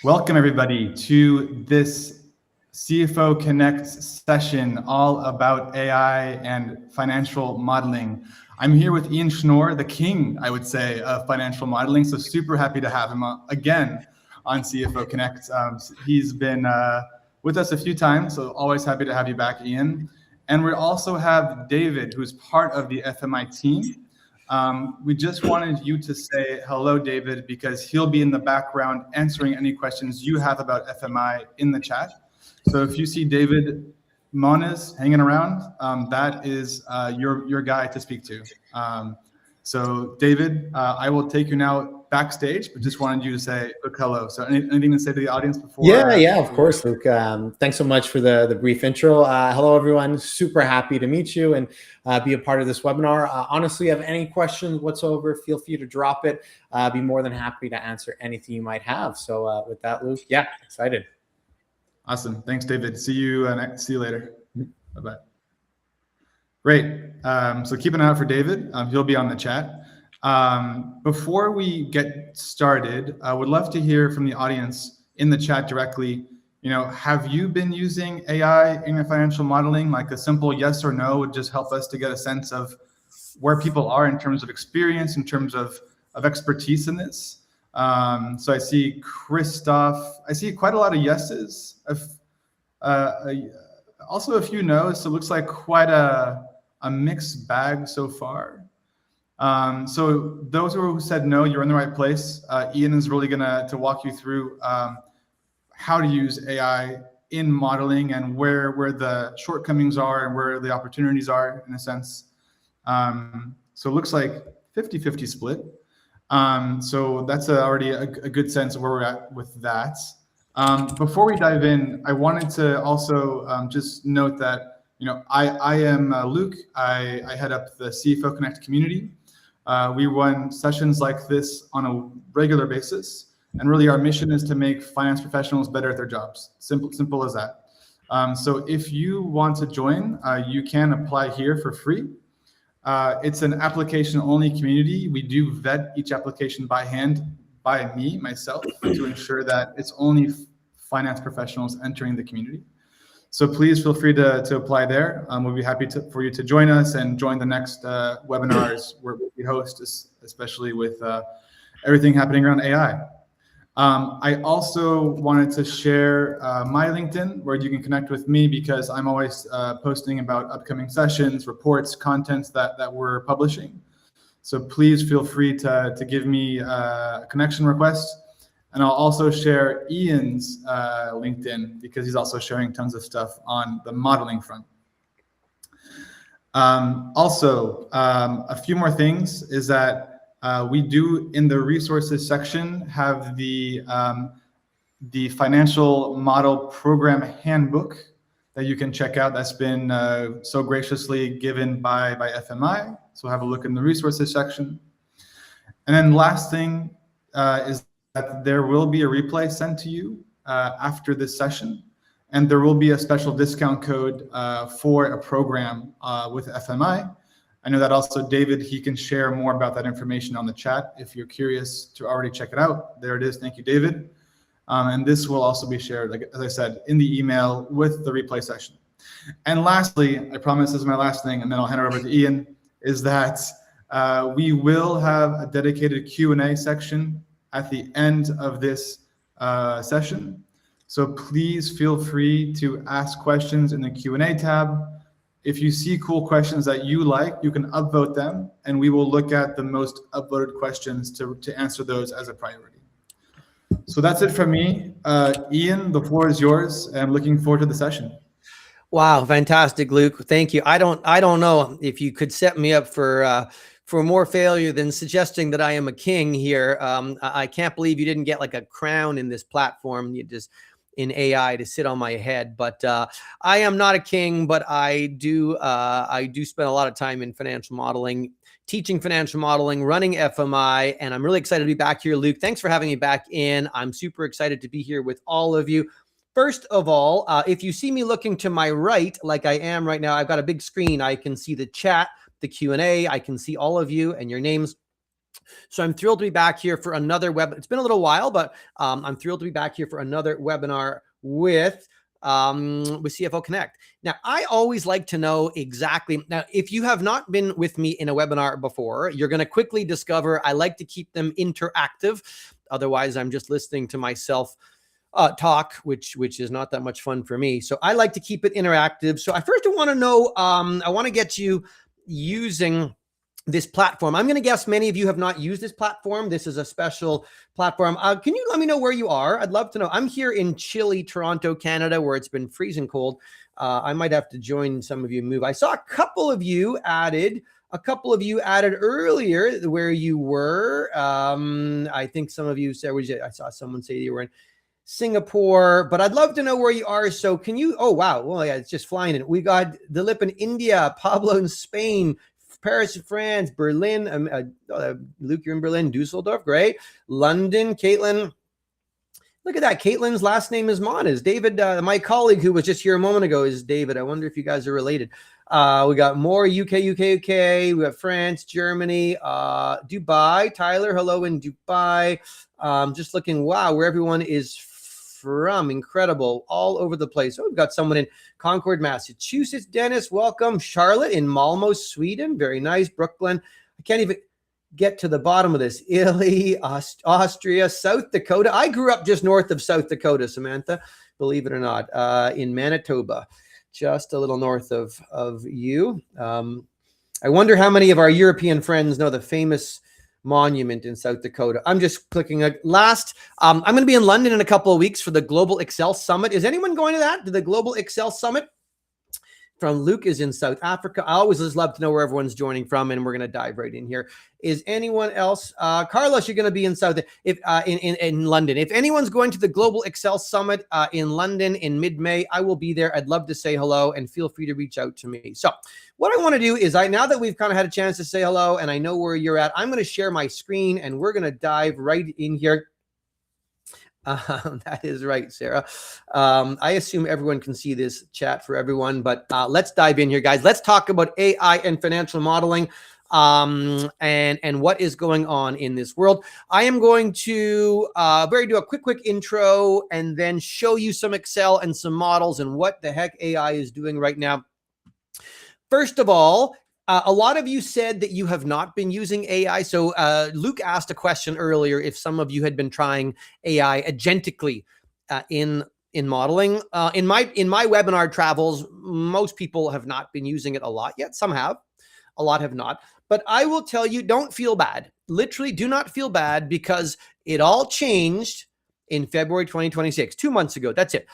Welcome everybody to this CFO Connect session all about AI and financial modeling. I'm here with Ian Schnoor, the king, I would say, of financial modeling. So super happy to have him again on CFO Connect. He's been with us a few times, so always happy to have you back, Ian. And we also have David, who's part of the FMI team. We just wanted you to say hello, David, because he'll be in the background answering any questions you have about FMI in the chat. So if you see David Moniz hanging around, that is your guy to speak to. So David, I will take you now backstage, but just wanted you to say a quick hello. So anything to say to the audience before? Yeah, of course, Luke. Thanks so much for the brief intro. Hello, everyone. Super happy to meet you and be a part of this webinar. Honestly, have any questions whatsoever, feel free to drop it. Be more than happy to answer anything you might have. So with that, Luke, yeah, excited. Awesome. Thanks, David. See you later. Bye-bye. Great. So keep an eye out for David. He'll be on the chat. Before we get started, I would love to hear from the audience in the chat directly. You know, have you been using AI in your financial modeling? Like a simple yes or no would just help us to get a sense of where people are in terms of experience, in terms of expertise in this. So I see Christoph, I see quite a lot of yeses. Also a few no's, so it looks like quite a mixed bag so far. So those who said no, you're in the right place. Ian is really gonna walk you through how to use AI in modeling and where the shortcomings are and where the opportunities are, in a sense. So it looks like 50-50 split. So that's already a good sense of where we're at with that. Before we dive in, I wanted to also just note that, you know, I am Luke. I head up the CFO Connect community. We run sessions like this on a regular basis, and really our mission is to make finance professionals better at their jobs. Simple as that. So if you want to join, you can apply here for free. It's an application-only community. We do vet each application by hand, by myself, to ensure that it's only finance professionals entering the community. So please feel free to apply there. We'll be happy for you to join us and join the next webinars where we host, especially with everything happening around AI. I also wanted to share my LinkedIn, where you can connect with me, because I'm always posting about upcoming sessions, reports, contents that we're publishing. So please feel free to give me a connection request. And I'll also share Ian's LinkedIn, because he's also sharing tons of stuff on the modeling front. Also, a few more things is that we do, in the resources section, have the financial model program handbook that you can check out. That's been so graciously given by FMI. So have a look in the resources section. And then last thing is that there will be a replay sent to you after this session, and there will be a special discount code for a program with FMI. I know that also David, he can share more about that information on the chat if you're curious to already check it out. There it is. Thank you, David. And this will also be shared, like, as I said, in the email with the replay session. And lastly, I promise this is my last thing, and then I'll hand it over to Ian, is that we will have a dedicated Q&A section at the end of this session. So please feel free to ask questions in the Q&A tab. If you see cool questions that you like, you can upvote them, and we will look at the most upvoted questions to answer those as a priority. So that's it from me. Ian, the floor is yours, and I'm looking forward to the session. Wow, fantastic, Luke. Thank you. I don't know if you could set me up for more failure than suggesting that I am a king here. I can't believe you didn't get like a crown in this platform. You just in AI to sit on my head. But I am not a king, but I do spend a lot of time in financial modeling, teaching financial modeling, running FMI, and I'm really excited to be back here, Luke. Thanks for having me back in. I'm super excited to be here with all of you. First of all, if you see me looking to my right, like I am right now, I've got a big screen. I can see the chat, the Q&A. I can see all of you and your names. So I'm thrilled to be back here for another It's been a little while, but I'm thrilled to be back here for another webinar with CFO Connect. Now, I always like to know exactly. Now, if you have not been with me in a webinar before, you're going to quickly discover I like to keep them interactive. Otherwise, I'm just listening to myself talk, which is not that much fun for me. So I like to keep it interactive. So I first want to know, I want to get you using this platform. I'm going to guess many of you have not used this platform. This is a special platform. Can you let me know where you are? I'd love to know. I'm here in chilly Toronto, Canada, where it's been freezing cold. I might have to join some of you move. I saw a couple of you added earlier where you were. I think some of you said, I saw someone say you were in Singapore, but I'd love to know where you are. So can you, oh, wow. Well, yeah, it's just flying in. We got Dilip in India, Pablo in Spain, Paris, France, Berlin, Luke, you're in Berlin, Dusseldorf, great. London, Caitlin. Look at that. Caitlin's last name is Mon. Is David, my colleague who was just here a moment ago is David. I wonder if you guys are related. We got more UK. We have France, Germany, Dubai. Tyler, hello in Dubai. Just looking, wow, where everyone is from. Incredible. All over the place. Oh, we've got someone in Concord, Massachusetts. Dennis, welcome. Charlotte in Malmo, Sweden. Very nice. Brooklyn. I can't even get to the bottom of this. Italy, Austria, South Dakota. I grew up just north of South Dakota, Samantha, believe it or not, in Manitoba, just a little north of you. I wonder how many of our European friends know the famous monument in South Dakota. I'm just clicking last. I'm going to be in London in a couple of weeks for the Global Excel Summit. Is anyone going to that? To the Global Excel Summit? From Luke is in South Africa. I always just love to know where everyone's joining from, and we're going to dive right in here. Is anyone else? Carlos, you're going to be in in London. If anyone's going to the Global Excel Summit in London in mid-May, I will be there. I'd love to say hello, and feel free to reach out to me. So what I want to do is now that we've kind of had a chance to say hello, and I know where you're at, I'm going to share my screen, and we're going to dive right in here. That is right, Sarah. I assume everyone can see this chat for everyone, but let's dive in here, guys. Let's talk about AI and financial modeling and what is going on in this world. I am going to do a quick intro and then show you some Excel and some models and what the heck AI is doing right now. First of all, a lot of you said that you have not been using AI. So Luke asked a question earlier if some of you had been trying AI agentically in modeling. In my webinar travels, most people have not been using it a lot yet. Some have, a lot have not. But I will tell you, don't feel bad. Literally, do not feel bad, because it all changed in February 2026, 2 months ago. That's it.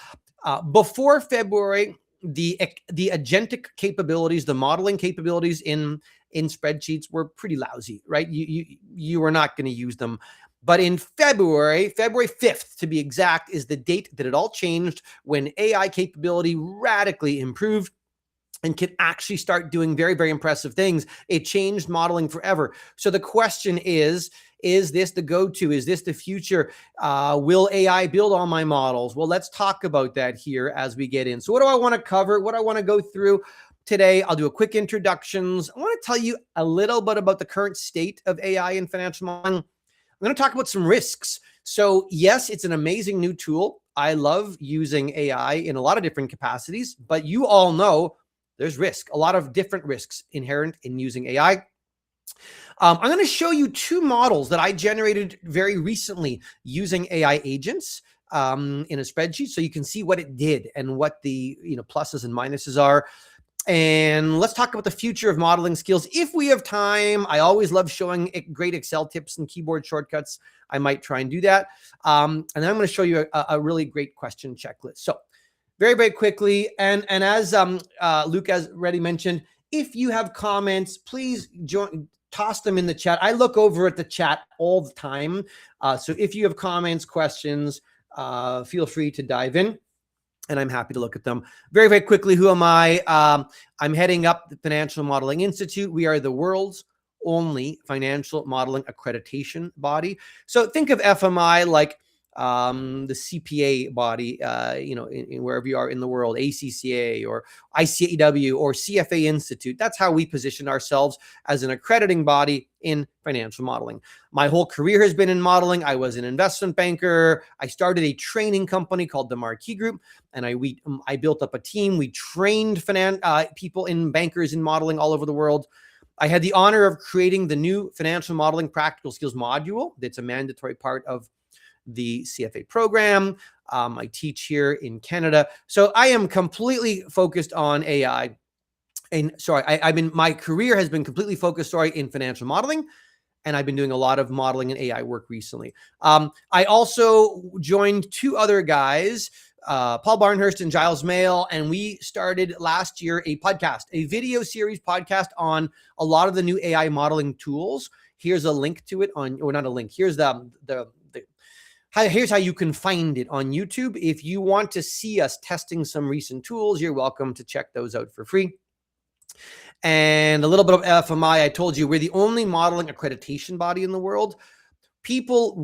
Before February, the agentic capabilities, the modeling capabilities in spreadsheets were pretty lousy, right? You were not going to use them. But in February 5th, to be exact, is the date that it all changed, when AI capability radically improved and can actually start doing very, very impressive things. It changed modeling forever. So the question is this the go-to? Is this the future? Will AI build all my models? Well, let's talk about that here as we get in. So what do I want to cover? What I want to go through today? I'll do a quick introductions. I want to tell you a little bit about the current state of AI in financial modeling. I'm going to talk about some risks. So yes, it's an amazing new tool. I love using AI in a lot of different capacities, but you all know there's risk, a lot of different risks inherent in using AI. I'm going to show you two models that I generated very recently using AI agents in a spreadsheet, so you can see what it did and what the pluses and minuses are. And let's talk about the future of modeling skills if we have time. I always love showing great Excel tips and keyboard shortcuts. I might try and do that. And then I'm going to show you a really great question checklist. So very, very quickly, and as Luke has already mentioned, if you have comments, please toss them in the chat. I look over at the chat all the time. So if you have comments, questions, feel free to dive in, and I'm happy to look at them. Very, very quickly, who am I? I'm heading up the Financial Modeling Institute. We are the world's only financial modeling accreditation body. So think of FMI like the CPA body, in wherever you are in the world, ACCA or ICAW or CFA Institute. That's how we position ourselves as an accrediting body in financial modeling. My whole career has been in modeling. I was an investment banker. I started a training company called the Marquee Group, and I built up a team. We trained people in bankers in modeling all over the world. I had the honor of creating the new financial modeling practical skills module. That's a mandatory part of the CFA program. I teach here in Canada. So I am completely focused on AI. And my career has been completely focused, in financial modeling. And I've been doing a lot of modeling and AI work recently. I also joined two other guys, Paul Barnhurst and Giles Mail, and we started last year a podcast, a video series podcast on a lot of the new AI modeling tools. Here's a link to it or not a link. Here's here's how you can find it on YouTube. If you want to see us testing some recent tools, you're welcome to check those out for free. And a little bit of FMI, I told you, we're the only modeling accreditation body in the world. People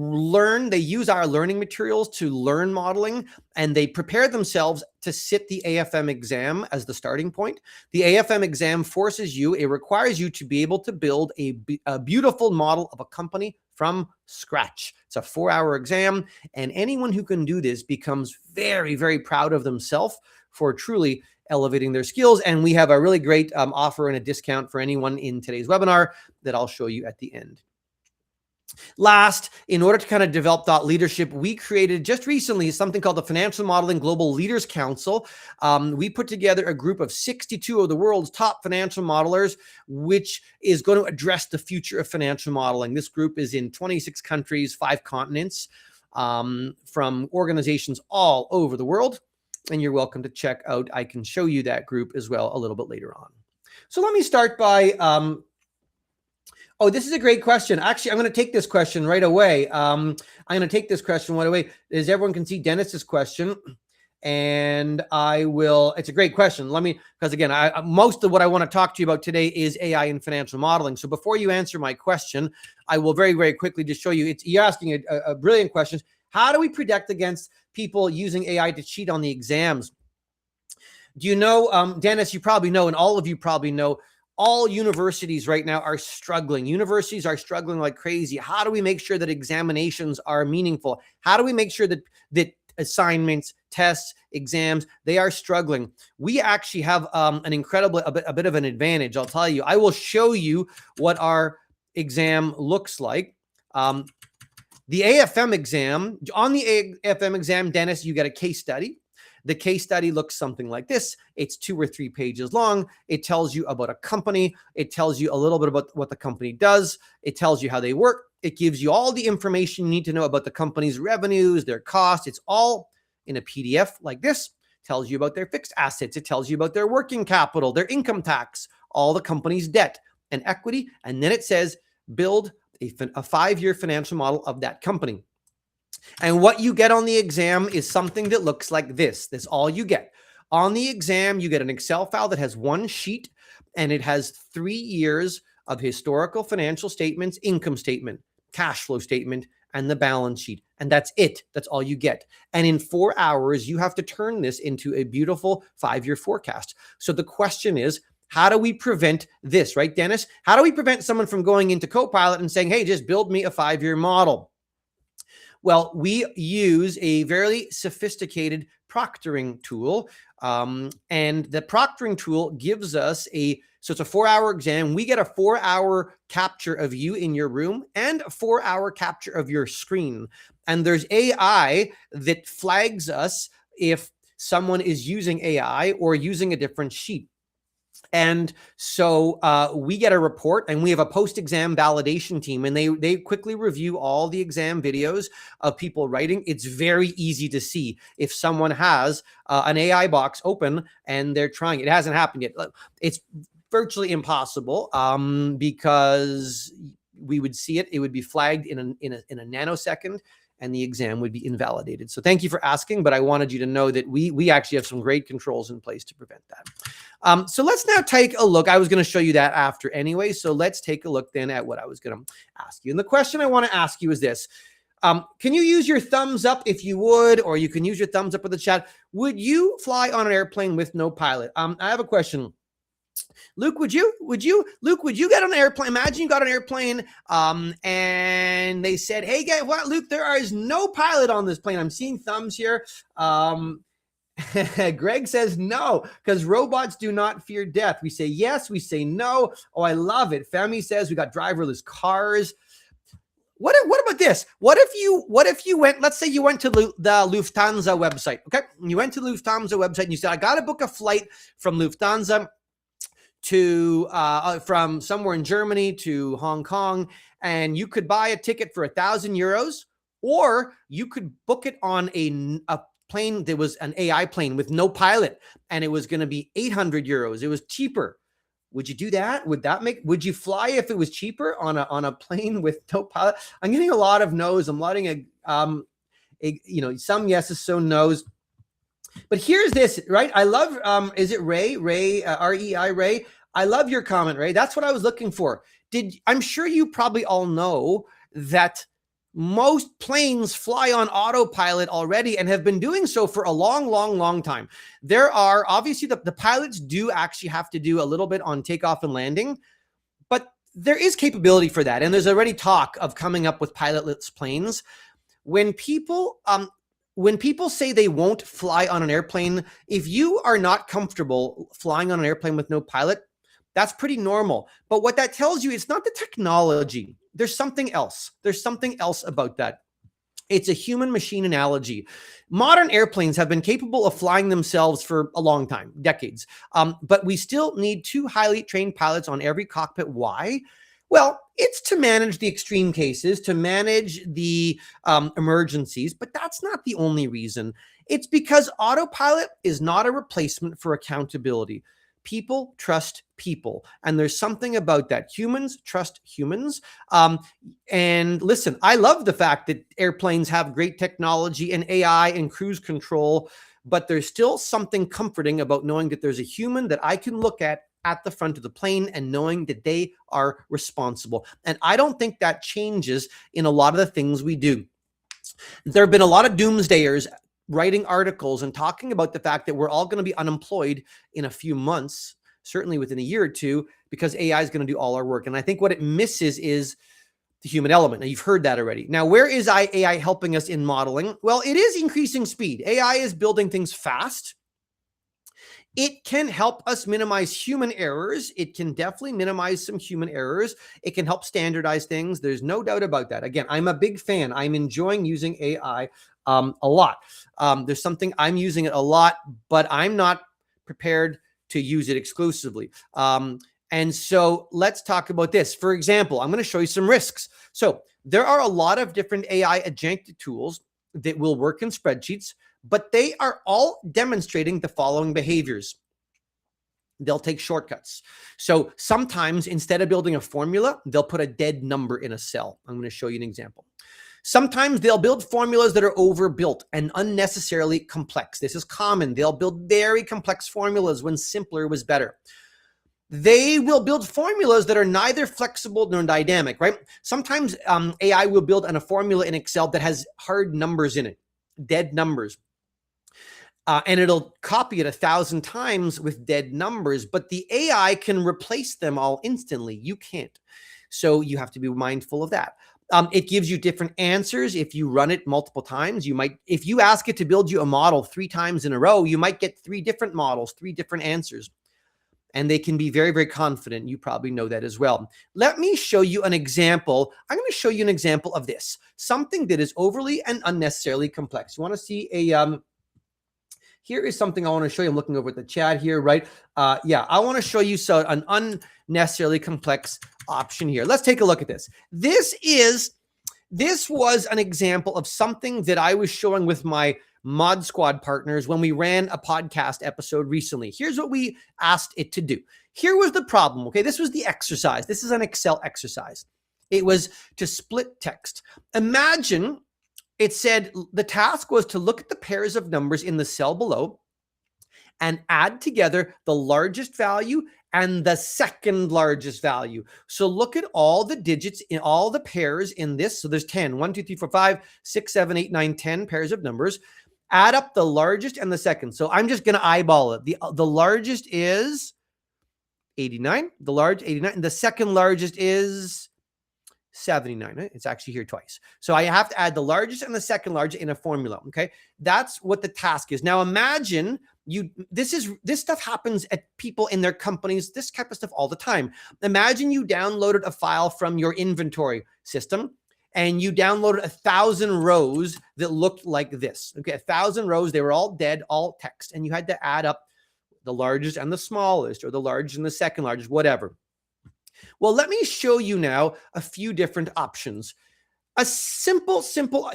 they use our learning materials to learn modeling, and they prepare themselves to sit the AFM exam as the starting point. The AFM exam requires you to be able to build a beautiful model of a company from scratch. It's a 4-hour exam, and anyone who can do this becomes very, very proud of themselves for truly elevating their skills. And we have a really great offer and a discount for anyone in today's webinar that I'll show you at the end. Last, in order to kind of develop thought leadership, we created just recently something called the Financial Modeling Global Leaders Council. We put together a group of 62 of the world's top financial modelers, which is going to address the future of financial modeling. This group is in 26 countries, 5 continents, from organizations all over the world. And you're welcome to check out. I can show you that group as well a little bit later on. So let me start by, this is a great question. Actually, I'm going to take this question right away. As everyone can see Dennis's question, and it's a great question. Because again, most of what I want to talk to you about today is AI and financial modeling. So before you answer my question, I will very, very quickly just show you, you're asking a brilliant question. How do we protect against people using AI to cheat on the exams? Do you know, Dennis, you probably know, and all of you probably know, all universities right now are struggling. Universities are struggling like crazy. How do we make sure that examinations are meaningful? How do we make sure that assignments, tests, exams, they are struggling? We actually have a bit of an advantage. I'll tell you. I will show you what our exam looks like. The AFM exam, on the AFM exam, Dennis, you get a case study. The case study looks something like this. It's 2 or 3 pages long. It tells you about a company. It tells you a little bit about what the company does. It tells you how they work. It gives you all the information you need to know about the company's revenues, their costs. It's all in a PDF like this. It tells you about their fixed assets. It tells you about their working capital, their income tax, all the company's debt and equity. And then it says, build a 5-year financial model of that company. And what you get on the exam is something that looks like this. That's all you get. On the exam, you get an Excel file that has 1 sheet, and it has 3 years of historical financial statements, income statement, cash flow statement, and the balance sheet. And that's it. That's all you get. And in 4 hours, you have to turn this into a beautiful 5-year forecast. So the question is, how do we prevent this, right, Dennis? How do we prevent someone from going into Copilot and saying, hey, just build me a 5-year model? Well, we use a very sophisticated proctoring tool. And the proctoring tool gives us so it's a 4-hour exam. We get a 4-hour capture of you in your room and a 4-hour capture of your screen. And there's AI that flags us if someone is using AI or using a different sheet. And so we get a report, and we have a post-exam validation team, and they quickly review all the exam videos of people writing. It's very easy to see if someone has an AI box open and they're trying. It hasn't happened yet. It's virtually impossible because we would see it. It would be flagged in a nanosecond, and the exam would be invalidated. So thank you for asking, but I wanted you to know that we actually have some great controls in place to prevent that. So let's now take a look. I was going to show you that after anyway, so let's take a look then at what I was going to ask you. And the question I want to ask you is this. Can you use your thumbs up if you would, or you can use your thumbs up in the chat. Would you fly on an airplane with no pilot? I have a question. Luke, would you get on an airplane? Imagine you got on an airplane, and they said, hey, guys, what, Luke, there is no pilot on this plane. I'm seeing thumbs here. Greg says no, because robots do not fear death. We say yes, we say no. Oh, I love it. Femi says we got driverless cars. What about this? What if you went, let's say you went to the Lufthansa website, okay? You went to the Lufthansa website and you said, I got to book a flight from Lufthansa to from somewhere in Germany to Hong Kong, and you could buy a ticket for €1,000, or you could book it on a plane that was an AI plane with no pilot, and it was going to be €800. It was cheaper. Would you do that? Would you fly if it was cheaper on a plane with no pilot? I'm getting a lot of no's. I'm letting some yeses, some no's. But here's this, right? I love, is it Ray, R-E-I, Ray? I love your comment, Ray. That's what I was looking for. I'm sure you probably all know that most planes fly on autopilot already and have been doing so for a long time. There are obviously the pilots do actually have to do a little bit on takeoff and landing, but there is capability for that. And there's already talk of coming up with pilotless planes. When people say they won't fly on an airplane, if you are not comfortable flying on an airplane with no pilot, that's pretty normal. But what that tells you, it's not the technology. There's something else. There's something else about that. It's a human machine analogy. Modern airplanes have been capable of flying themselves for a long time, decades. But we still need 2 highly trained pilots on every cockpit. Why? Well, it's to manage the extreme cases, to manage the emergencies, but that's not the only reason. It's because autopilot is not a replacement for accountability. People trust people, and there's something about that. Humans trust humans. And listen, I love the fact that airplanes have great technology and AI and cruise control, but there's still something comforting about knowing that there's a human that I can look at the front of the plane and knowing that they are responsible. And I don't think that changes in a lot of the things we do. There have been a lot of doomsdayers writing articles and talking about the fact that we're all going to be unemployed in a few months, certainly within a year or two, because AI is going to do all our work. And I think what it misses is the human element. Now, you've heard that already. Now, where is AI helping us in modeling? Well, it is increasing speed. AI is building things fast. It can help us minimize human errors. It can definitely minimize some human errors. It can help standardize things. There's no doubt about that. Again, I'm a big fan. I'm enjoying using AI a lot. There's something I'm using it a lot, but I'm not prepared to use it exclusively. And so let's talk about this. For example, I'm going to show you some risks. So there are a lot of different AI agentic tools that will work in spreadsheets, but they are all demonstrating the following behaviors. They'll take shortcuts. So sometimes instead of building a formula, they'll put a dead number in a cell. I'm going to show you an example. Sometimes they'll build formulas that are overbuilt and unnecessarily complex. This is common. They'll build very complex formulas when simpler was better. They will build formulas that are neither flexible nor dynamic, right? Sometimes AI will build a formula in Excel that has hard numbers in it, dead numbers. And it'll copy it 1,000 times with dead numbers, but the AI can replace them all instantly. You can't. So you have to be mindful of that. It gives you different answers. If you run it multiple times, if you ask it to build you a model 3 times in a row, you might get 3 different models, 3 different answers. And they can be very, very confident. You probably know that as well. Let me show you an example. I'm going to show you an example of this, something that is overly and unnecessarily complex. You want to see here is something I want to show you. I'm looking over at the chat here, right? Yeah, I want to show you an unnecessarily complex option here. Let's take a look at this. This was an example of something that I was showing with my Mod Squad partners when we ran a podcast episode recently. Here's what we asked it to do. Here was the problem, okay? This was the exercise. This is an Excel exercise. It was to split text. Imagine it said the task was to look at the pairs of numbers in the cell below and add together the largest value and the second largest value. So look at all the digits in all the pairs in this. So there's 10, 1, 2, 3, 4, 5, 6, 7, 8, 9, 10 pairs of numbers. Add up the largest and the second. So I'm just going to eyeball it. The largest is 89, the large 89, and the second largest is 79. It's actually here twice. So I have to add the largest and the second largest in a formula. Okay. That's what the task is. Now imagine this stuff happens at people in their companies, this type of stuff all the time. Imagine you downloaded a file from your inventory system and you downloaded 1,000 rows that looked like this. Okay. 1,000 rows. They were all dead, all text. And you had to add up the largest and the smallest, or the largest and the second largest, whatever. Well, let me show you now a few different options. A simple,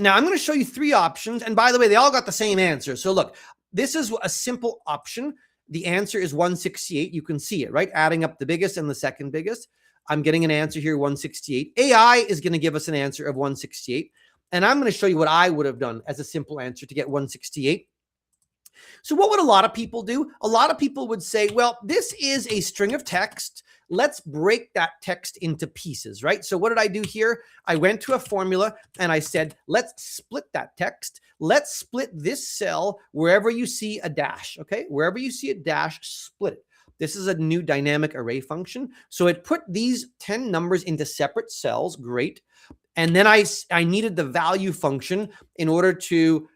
now I'm going to show you 3 options. And by the way, they all got the same answer. So look, this is a simple option. The answer is 168. You can see it, right? Adding up the biggest and the second biggest. I'm getting an answer here, 168. AI is going to give us an answer of 168. And I'm going to show you what I would have done as a simple answer to get 168. So what would a lot of people do? A lot of people would say, well, this is a string of text. Let's break that text into pieces, right? So what did I do here? I went to a formula and I said, let's split that text. Let's split this cell wherever you see a dash, okay? Wherever you see a dash, split it. This is a new dynamic array function. So it put these 10 numbers into separate cells. Great. And then I needed the value function in order to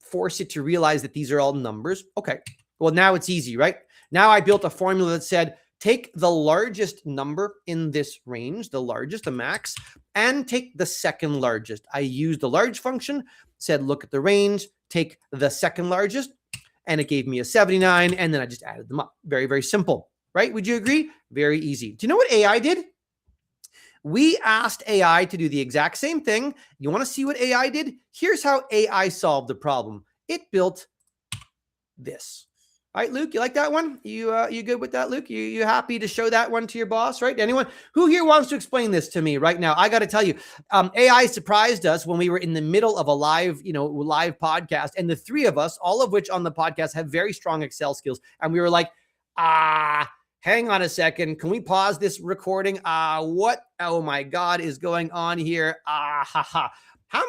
force it to realize that these are all numbers. Okay, well, now it's easy, right? Now I built a formula that said, take the largest number in this range, the largest, the max, and take the second largest. I used the large function, said, look at the range, take the second largest, and it gave me a 79, and then I just added them up. Very, very simple, right? Would you agree? Very easy. Do you know what AI did? We asked AI to do the exact same thing. You want to see what AI did? Here's how AI solved the problem. It built this. All right, Luke, you like that one? You good with that, Luke? You happy to show that one to your boss, right? Anyone who here wants to explain this to me right now? I got to tell you, AI surprised us when we were in the middle of a live podcast, and the 3 of us, all of which on the podcast have very strong Excel skills, and we were like, hang on a second. Can we pause this recording? What? Oh my God is going on here? How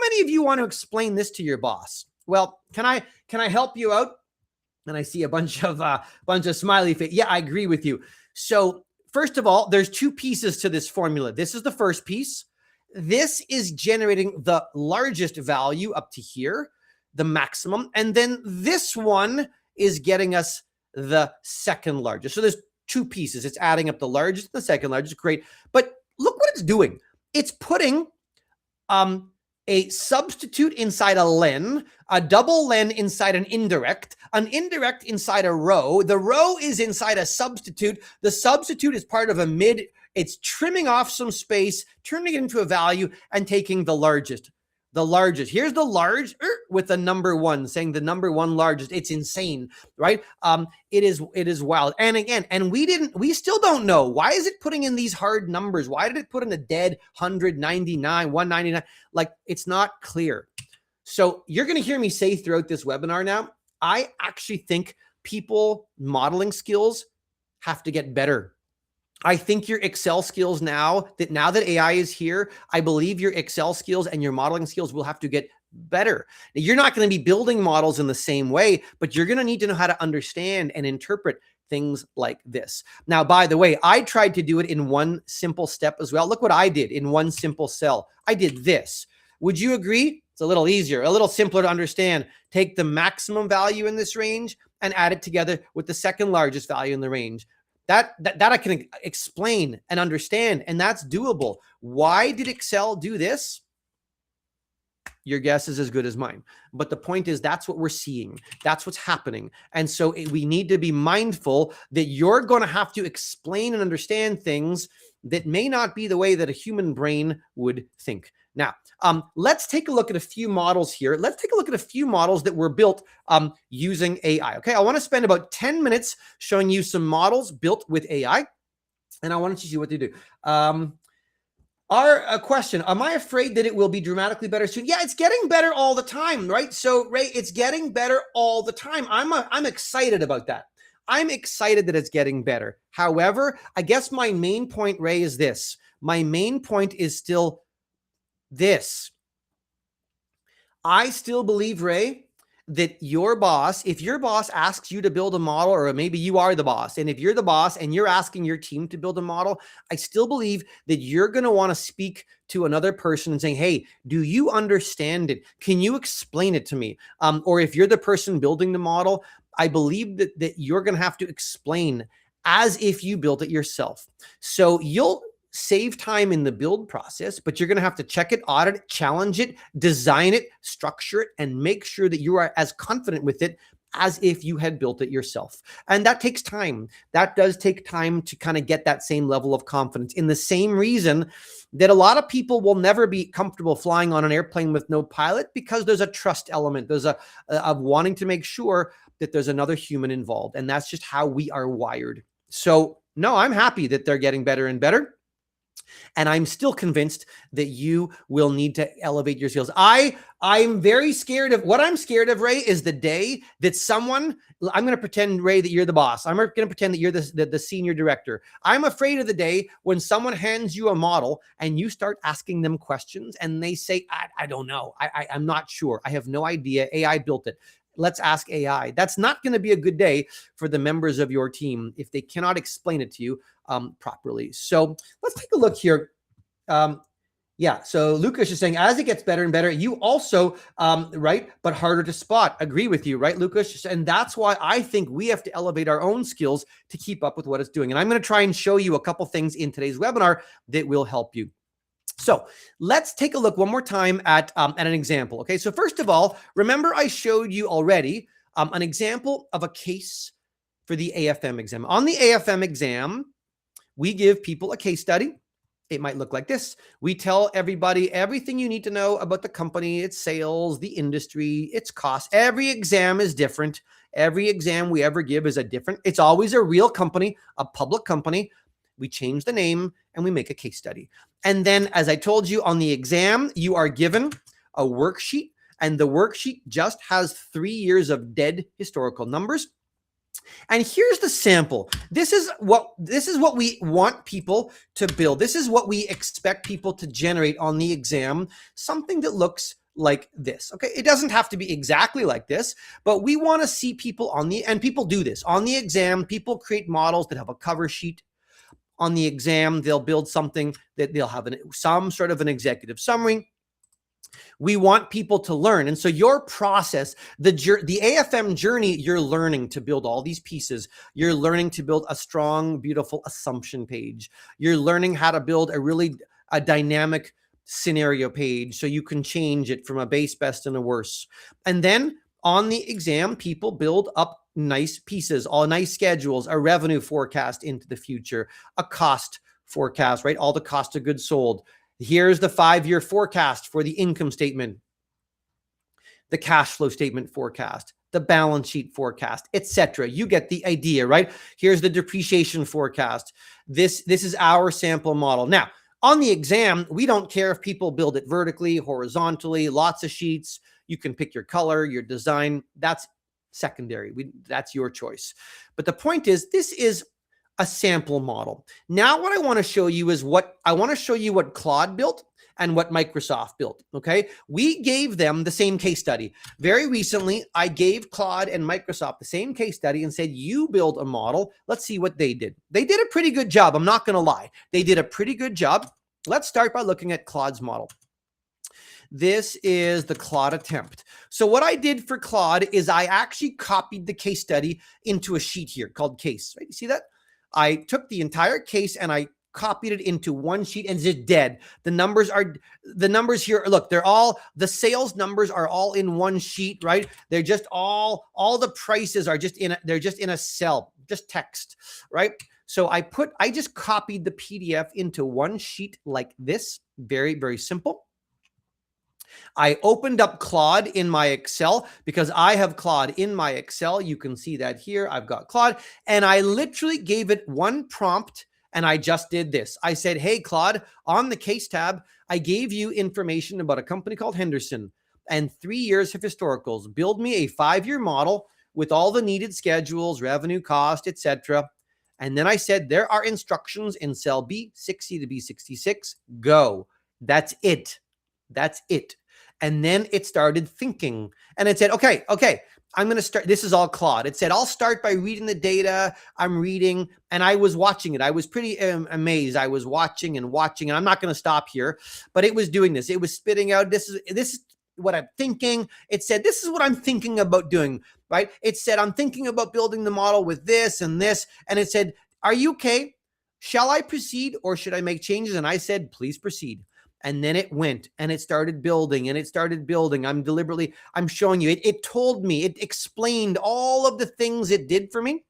many of you want to explain this to your boss? Well, can I help you out? And I see a bunch of smiley face. Yeah, I agree with you. So first of all, there's 2 pieces to this formula. This is the first piece. This is generating the largest value up to here, the maximum. And then this one is getting us the second largest. So there's 2 pieces. It's adding up the largest and the second largest. Great. But look what it's doing. It's putting a substitute inside a len, a double len inside an indirect inside a row. The row is inside a substitute. The substitute is part of a mid. It's trimming off some space, turning it into a value, and taking the largest. The largest. Here's the large with the number 1, saying the number 1 largest. It's insane, right? It is wild. And again, we still don't know. Why is it putting in these hard numbers? Why did it put in a dead 199, 199? Like, it's not clear. So you're going to hear me say throughout this webinar now, I actually think people modeling skills have to get better. I think your Excel skills now that AI is here, I believe your Excel skills and your modeling skills will have to get better. Now, you're not going to be building models in the same way, but you're going to need to know how to understand and interpret things like this. Now, by the way, I tried to do it in one simple step as well. Look what I did in one simple cell. I did this. Would you agree? It's a little easier, a little simpler to understand. Take the maximum value in this range and add it together with the second largest value in the range. That I can explain and understand, and that's doable. Why did Excel do this? Your guess is as good as mine. But the point is, that's what we're seeing. That's what's happening. And so we need to be mindful that you're going to have to explain and understand things that may not be the way that a human brain would think. Now, let's take a look at a few models here. Let's take a look at a few models that were built using AI. Okay, I want to spend about 10 minutes showing you some models built with AI, and I want you to see what they do. Our question, am I afraid that it will be dramatically better soon? Yeah, it's getting better all the time, right? So, Ray, it's getting better all the time. I'm excited about that. I'm excited that it's getting better. However, I guess my main point, Ray, is this. My main point is still this. I still believe, Ray, that your boss, if your boss asks you to build a model, or maybe you are the boss, and if you're the boss and you're asking your team to build a model, I still believe that you're going to want to speak to another person and saying, hey, do you understand it? Can you explain it to me? Or if you're the person building the model, I believe that you're going to have to explain as if you built it yourself. So you'll save time in the build process, but you're going to have to check it, audit it, challenge it, design it, structure it, and make sure that you are as confident with it as if you had built it yourself. And that takes time. That does take time to kind of get that same level of confidence. In the same reason that a lot of people will never be comfortable flying on an airplane with no pilot, because there's a trust element. There's a of wanting to make sure that there's another human involved. And that's just how we are wired. So no, I'm happy that they're getting better and better. And I'm still convinced that you will need to elevate your skills. I'm very scared of, what I'm scared of, Ray, is the day that someone, I'm going to pretend, Ray, that you're the boss. I'm going to pretend that you're the senior director. I'm afraid of the day when someone hands you a model and you start asking them questions and they say, I don't know. I'm not sure. I have no idea. AI built it. Let's ask AI. That's not going to be a good day for the members of your team if they cannot explain it to you properly. So let's take a look here. Yeah, so Lucas is saying, as it gets better and better, you also, right, but harder to spot. Agree with you, right, Lucas? And that's why I think we have to elevate our own skills to keep up with what it's doing. And I'm going to try and show you a couple things in today's webinar that will help you. So let's take a look one more time at an example. Okay, so first of all, remember I showed you already an example of a case for the AFM exam. On the AFM exam, we give people a case study. It might look like this. We tell everybody everything you need to know about the company, its sales, the industry, its costs. Every exam is different. Every exam we ever give is it's always a real company, a public company. We change the name and we make a case study. And then, as I told you, on the exam, you are given a worksheet, and the worksheet just has 3 years of dead historical numbers. And here's the sample. This is what we want people to build. This is what we expect people to generate on the exam, something that looks like this. Okay, it doesn't have to be exactly like this, but we want to see people and people do this on the exam. People create models that have a cover sheet. On the exam, they'll build something that they'll have some sort of an executive summary. We want people to learn. And so your process, the AFM journey, you're learning to build all these pieces. You're learning to build a strong, beautiful assumption page. You're learning how to build a dynamic scenario page so you can change it from a base, best, and a worse. And then on the exam, people build up nice pieces, all nice schedules, a revenue forecast into the future, a cost forecast, right? All the cost of goods sold. Here's the 5-year forecast for the income statement, the cash flow statement forecast, the balance sheet forecast, etc. You get the idea, right? Here's the depreciation forecast. This is our sample model. Now, on the exam, we don't care if people build it vertically, horizontally, lots of sheets. You can pick your color, your design. That's secondary. That's your choice. But the point is, this is a sample model. Now, what I want to show you is what Claude built and what Microsoft built. Okay. We gave them the same case study. Very recently, I gave Claude and Microsoft the same case study and said, you build a model. Let's see what they did. They did a pretty good job. I'm not going to lie. They did a pretty good job. Let's start by looking at Claude's model. This is the Claude attempt. So what I did for Claude is I actually copied the case study into a sheet here called case. Right? You see that? I took the entire case and I copied it into one sheet and it's dead. The numbers here, look, the sales numbers are all in one sheet, right? They're just all the prices are they're just in a cell, just text, right? So I just copied the PDF into one sheet like this. Very, very simple. I opened up Claude in my Excel because I have Claude in my Excel. You can see that here. I've got Claude, and I literally gave it one prompt and I just did this. I said, hey, Claude, on the case tab, I gave you information about a company called Henderson and 3 years of historicals. Build me a 5-year model with all the needed schedules, revenue, cost, etc. And then I said, there are instructions in cell B60 to B66. Go. That's it. That's it. And then it started thinking. And it said, okay, I'm going to start. This is all Claude. It said, I'll start by reading the data. I'm reading, and I was watching it. I was pretty amazed. I was watching, and I'm not going to stop here, but it was doing this. It was spitting out, this is what I'm thinking. It said, this is what I'm thinking about doing, right? It said, I'm thinking about building the model with this and this. And it said, are you okay? Shall I proceed or should I make changes? And I said, please proceed. And then it went and it started building and it started building. I'm showing you, it told me, it explained all of the things it did for me,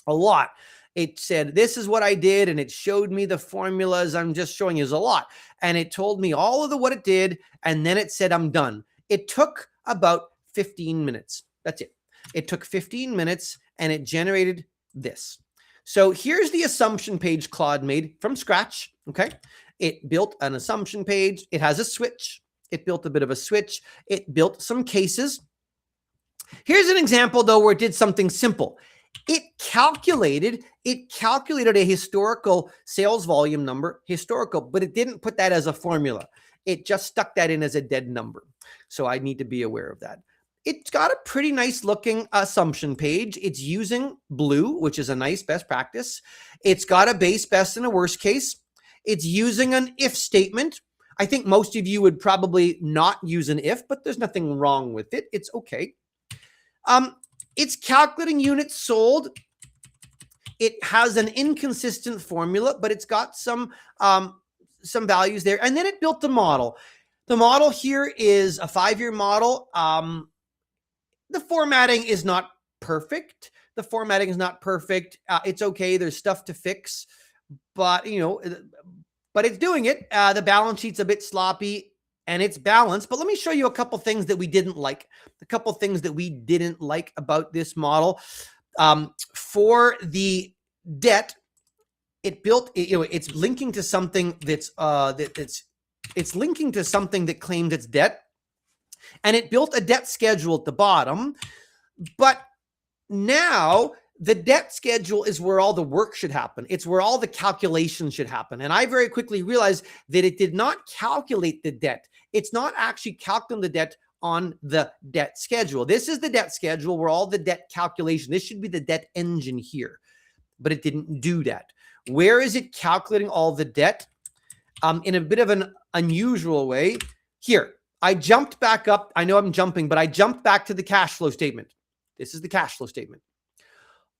a lot. It said, this is what I did. And it showed me the formulas. I'm just showing you, is a lot. And it told me all of what it did. And then it said, I'm done. It took about 15 minutes. That's it. It took 15 minutes and it generated this. So here's the assumption page Claude made from scratch. Okay. It built an assumption page. It has a switch. It built a bit of a switch. It built some cases. Here's an example, though, where it did something simple. It calculated a historical sales volume number, but it didn't put that as a formula. It just stuck that in as a dead number. So I need to be aware of that. It's got a pretty nice looking assumption page. It's using Blue, which is a nice best practice. It's got a base, best, and a worst case. It's using an if statement. I think most of you would probably not use an if, but there's nothing wrong with it. It's okay. It's calculating units sold. It has an inconsistent formula, but it's got some values there. And then it built the model. The model here is a 5-year model. The formatting is not perfect. It's okay. There's stuff to fix, but it's doing it. The balance sheet's a bit sloppy and it's balanced, but let me show you a couple things that we didn't like. About this model. For the debt, it built, it's linking to something it's linking to something that claimed its debt, and it built a debt schedule at the bottom. But now the debt schedule is where all the work should happen. It's where all the calculations should happen. And I very quickly realized that it did not calculate the debt. It's not actually calculating the debt on the debt schedule. This is the debt schedule where all the debt calculation, this should be the debt engine here, but it didn't do that. Where is it calculating all the debt? In a bit of an unusual way. Here, I jumped back up. I know I'm jumping, but I jumped back to the cash flow statement. This is the cash flow statement.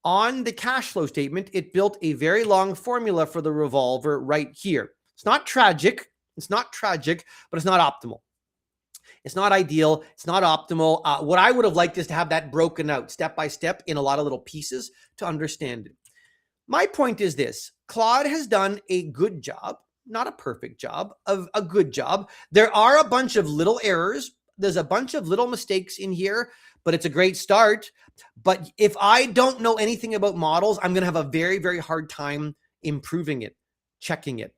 On the cash flow statement, it built a very long formula for the revolver right here. It's not tragic. But it's not optimal. It's not ideal. It's not optimal. What I would have liked is to have that broken out step by step in a lot of little pieces to understand it. My point is this: Claude has done a good job, not a perfect job, of a good job. There are a bunch of little errors. There's a bunch of little mistakes in here, but it's a great start. But if I don't know anything about models, I'm going to have a very, very hard time improving it, checking it.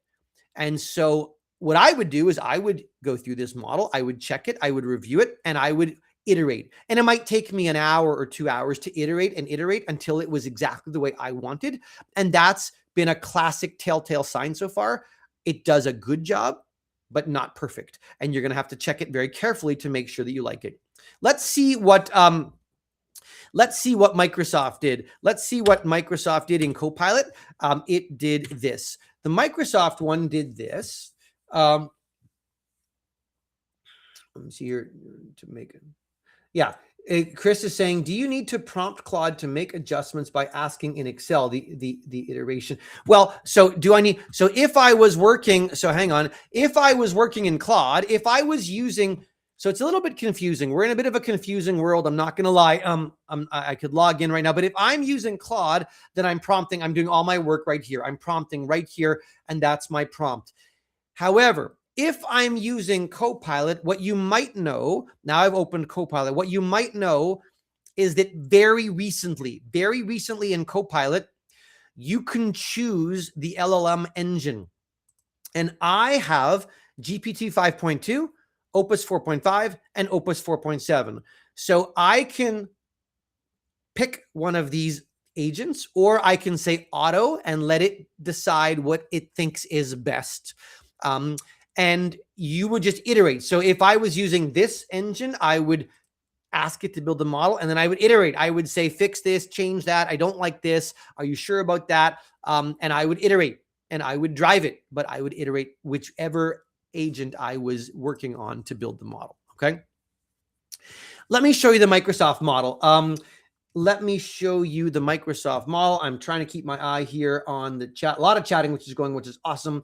And so what I would do is I would go through this model, I would check it, I would review it, and I would iterate. And it might take me an hour or 2 hours to iterate until it was exactly the way I wanted. And that's been a classic telltale sign so far. It does a good job, but not perfect. And you're going to have to check it very carefully to make sure that you like it. Let's see what Microsoft did. Let's see what Microsoft did in Copilot. It did this. The Microsoft one did this. Let me see here to make it. Yeah. Chris is saying, do you need to prompt Claude to make adjustments by asking in Excel, the iteration? Well, so if I was working in Claude, if I was using, so it's a little bit confusing. We're in a bit of a confusing world. I'm not going to lie. I could log in right now, but if I'm using Claude, then I'm doing all my work right here. I'm prompting right here, and that's my prompt. However, if I'm using Copilot, what you might know, now I've opened Copilot, what you might know is that very recently in Copilot, you can choose the LLM engine. And I have GPT 5.2, Opus 4.5, and Opus 4.7. So I can pick one of these agents, or I can say auto and let it decide what it thinks is best. And you would just iterate. So if I was using this engine, I would ask it to build the model, and then I would iterate. I would say, fix this, change that. I don't like this. Are you sure about that? And I would iterate, and I would drive it, but I would iterate whichever agent I was working on to build the model. Okay. Let me show you the Microsoft model. Let me show you the Microsoft model. I'm trying to keep my eye here on the chat. A lot of chatting, which is awesome.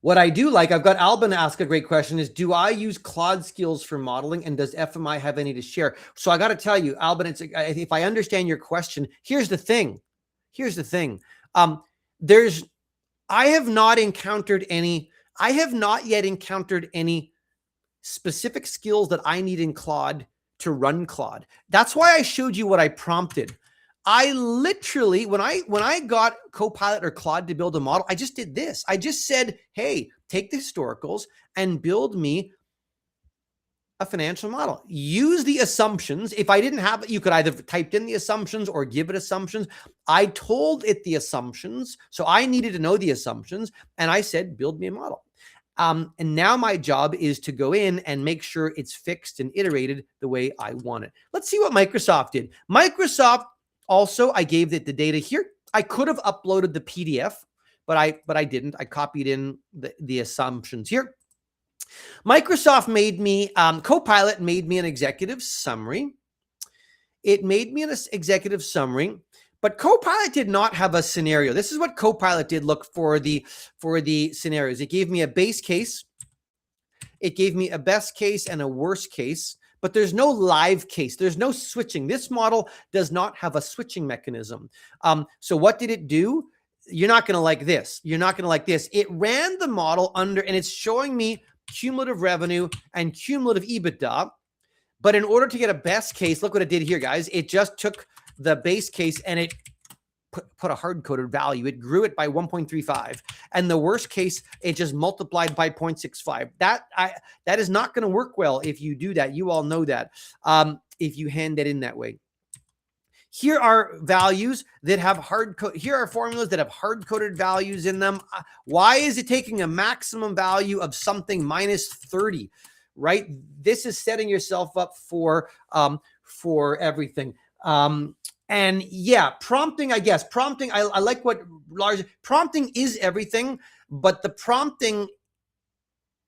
What I do like, I've got Albin ask a great question, is do I use Claude skills for modeling, and does FMI have any to share? So I got to tell you, Albin, if I understand your question, here's the thing. I have not yet encountered any specific skills that I need in Claude to run Claude. That's why I showed you what I prompted. I literally, when I got Copilot or Claude to build a model, I just did this. I just said, hey, take the historicals and build me a financial model. Use the assumptions. If I didn't have it, you could either typed in the assumptions or give it assumptions. I told it the assumptions. So I needed to know the assumptions. And I said, build me a model. And now my job is to go in and make sure it's fixed and iterated the way I want it. Let's see what Microsoft did. Microsoft also, I gave it the data here. I could have uploaded the PDF, but I didn't. I copied in the assumptions here. Microsoft made me, Copilot made me an executive summary. It made me an executive summary, but Copilot did not have a scenario. This is what Copilot did. Look for the scenarios. It gave me a base case. It gave me a best case and a worst case, but there's no live case. There's no switching. This model does not have a switching mechanism. So what did it do? You're not going to like this. You're not going to like this. It ran the model under, and it's showing me cumulative revenue and cumulative EBITDA. But in order to get a best case, look what it did here, guys. It just took the base case and it put a hard-coded value. It grew it by 1.35. And the worst case, it just multiplied by 0.65. That is not going to work well if you do that. You all know that, if you hand it in that way. Here are values that have here are formulas that have hard-coded values in them. Why is it taking a maximum value of something minus 30, right? This is setting yourself up for everything. And yeah, prompting, I guess. Prompting, I like what Lars, prompting is everything, but the prompting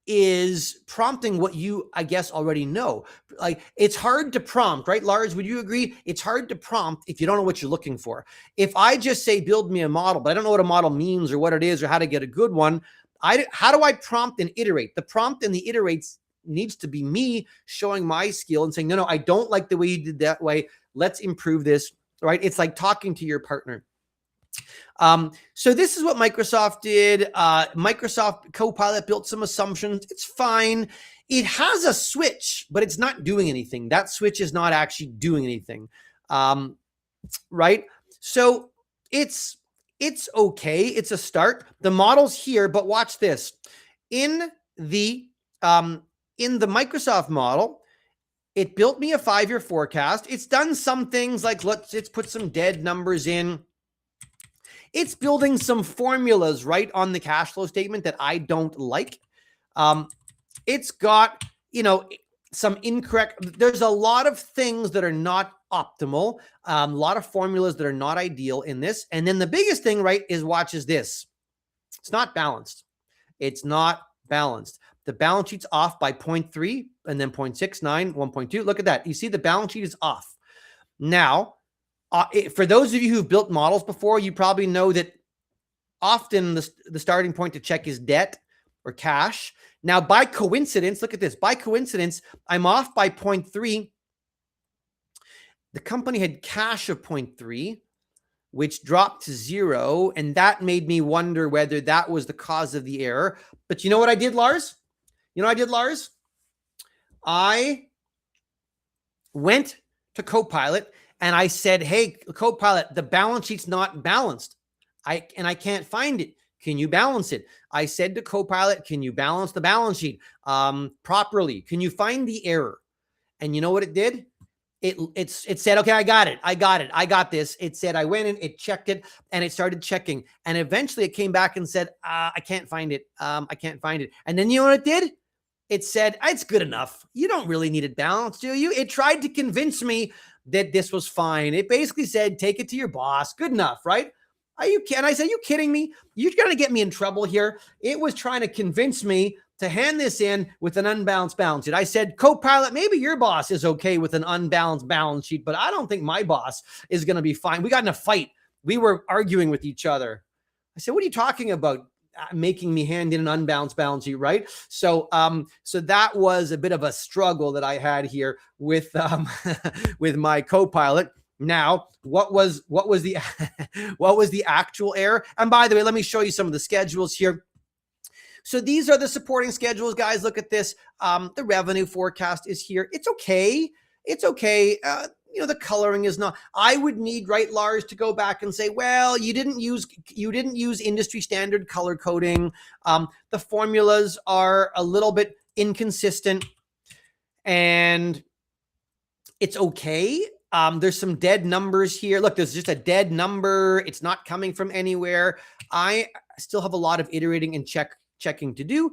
is prompting what you, I guess, already know. Like, it's hard to prompt, right? Lars, would you agree? It's hard to prompt if you don't know what you're looking for. If I just say, build me a model, but I don't know what a model means or what it is or how to get a good one, how do I prompt and iterate? The prompt and the iterates needs to be me showing my skill and saying, no, I don't like the way you did that way. Let's improve this, right? It's like talking to your partner. So this is what Microsoft did. Microsoft Copilot built some assumptions. It's fine. It has a switch, but it's not doing anything. That switch is not actually doing anything. Right? So it's okay. It's a start. The model's here, but watch this. In the Microsoft model, it built me a 5-year forecast. It's done some things like let's put some dead numbers in. It's building some formulas right on the cash flow statement that I don't like. It's got, some incorrect. There's a lot of things that are not optimal. A lot of formulas that are not ideal in this. And then the biggest thing, right, is watches this. It's not balanced. It's not balanced. The balance sheet's off by 0.3 and then 0.69, 1.2. Look at that. You see the balance sheet is off. Now, for those of you who've built models before, you probably know that often the starting point to check is debt or cash. Now, by coincidence, look at this. By coincidence, I'm off by 0.3. The company had cash of 0.3, which dropped to 0. And that made me wonder whether that was the cause of the error. But you know what I did, Lars? I went to Copilot and I said, hey, Copilot, the balance sheet's not balanced. I can't find it. Can you balance it? I said to Copilot, can you balance the balance sheet properly? Can you find the error? And you know what it did? It said, okay, I got this. It said, I went in, it checked it, and it started checking. And eventually it came back and said, I can't find it. I can't find it. And then you know what it did? It said, it's good enough. You don't really need it balanced, do you? It tried to convince me that this was fine. It basically said, take it to your boss. Good enough, right? Are you kidding? I said, are you kidding me? You're going to get me in trouble here. It was trying to convince me to hand this in with an unbalanced balance sheet. I said, Copilot, maybe your boss is okay with an unbalanced balance sheet, but I don't think my boss is going to be fine. We got in a fight. We were arguing with each other. I said, what are you talking about? Making me hand in an unbalanced balance sheet, right? So, so that was a bit of a struggle that I had here with, with my Copilot. Now, what was the, what was the actual error? And by the way, let me show you some of the schedules here. So these are the supporting schedules, guys. Look at this. The revenue forecast is here. It's okay. It's okay. You know, the coloring is not. I would need, right, Lars, to go back and say, well, you didn't use industry standard color coding. The formulas are a little bit inconsistent, and it's okay. There's some dead numbers here. Look, there's just a dead number. It's not coming from anywhere. I still have a lot of iterating and checking to do.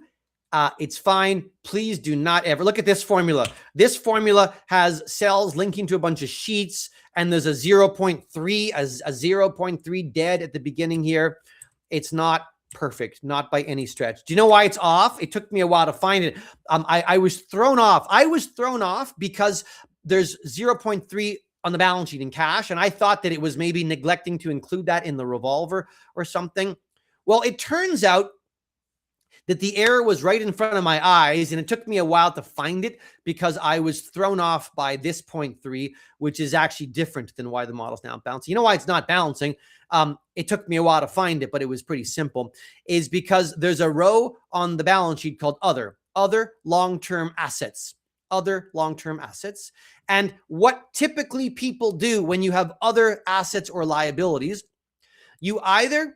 It's fine. Please do not ever look at this formula. This formula has cells linking to a bunch of sheets, and there's a 0.3, a 0.3 dead at the beginning here. It's not perfect, not by any stretch. Do you know why it's off? It took me a while to find it. I was thrown off. I was thrown off because there's 0.3 on the balance sheet in cash, and I thought that it was maybe neglecting to include that in the revolver or something. Well, it turns out that the error was right in front of my eyes, and it took me a while to find it because I was thrown off by this 0.3, which is actually different than why the model's now balancing. You know why it's not balancing? It took me a while to find it, but it was pretty simple, is because there's a row on the balance sheet called other long-term assets, other long-term assets. And what typically people do when you have other assets or liabilities, you either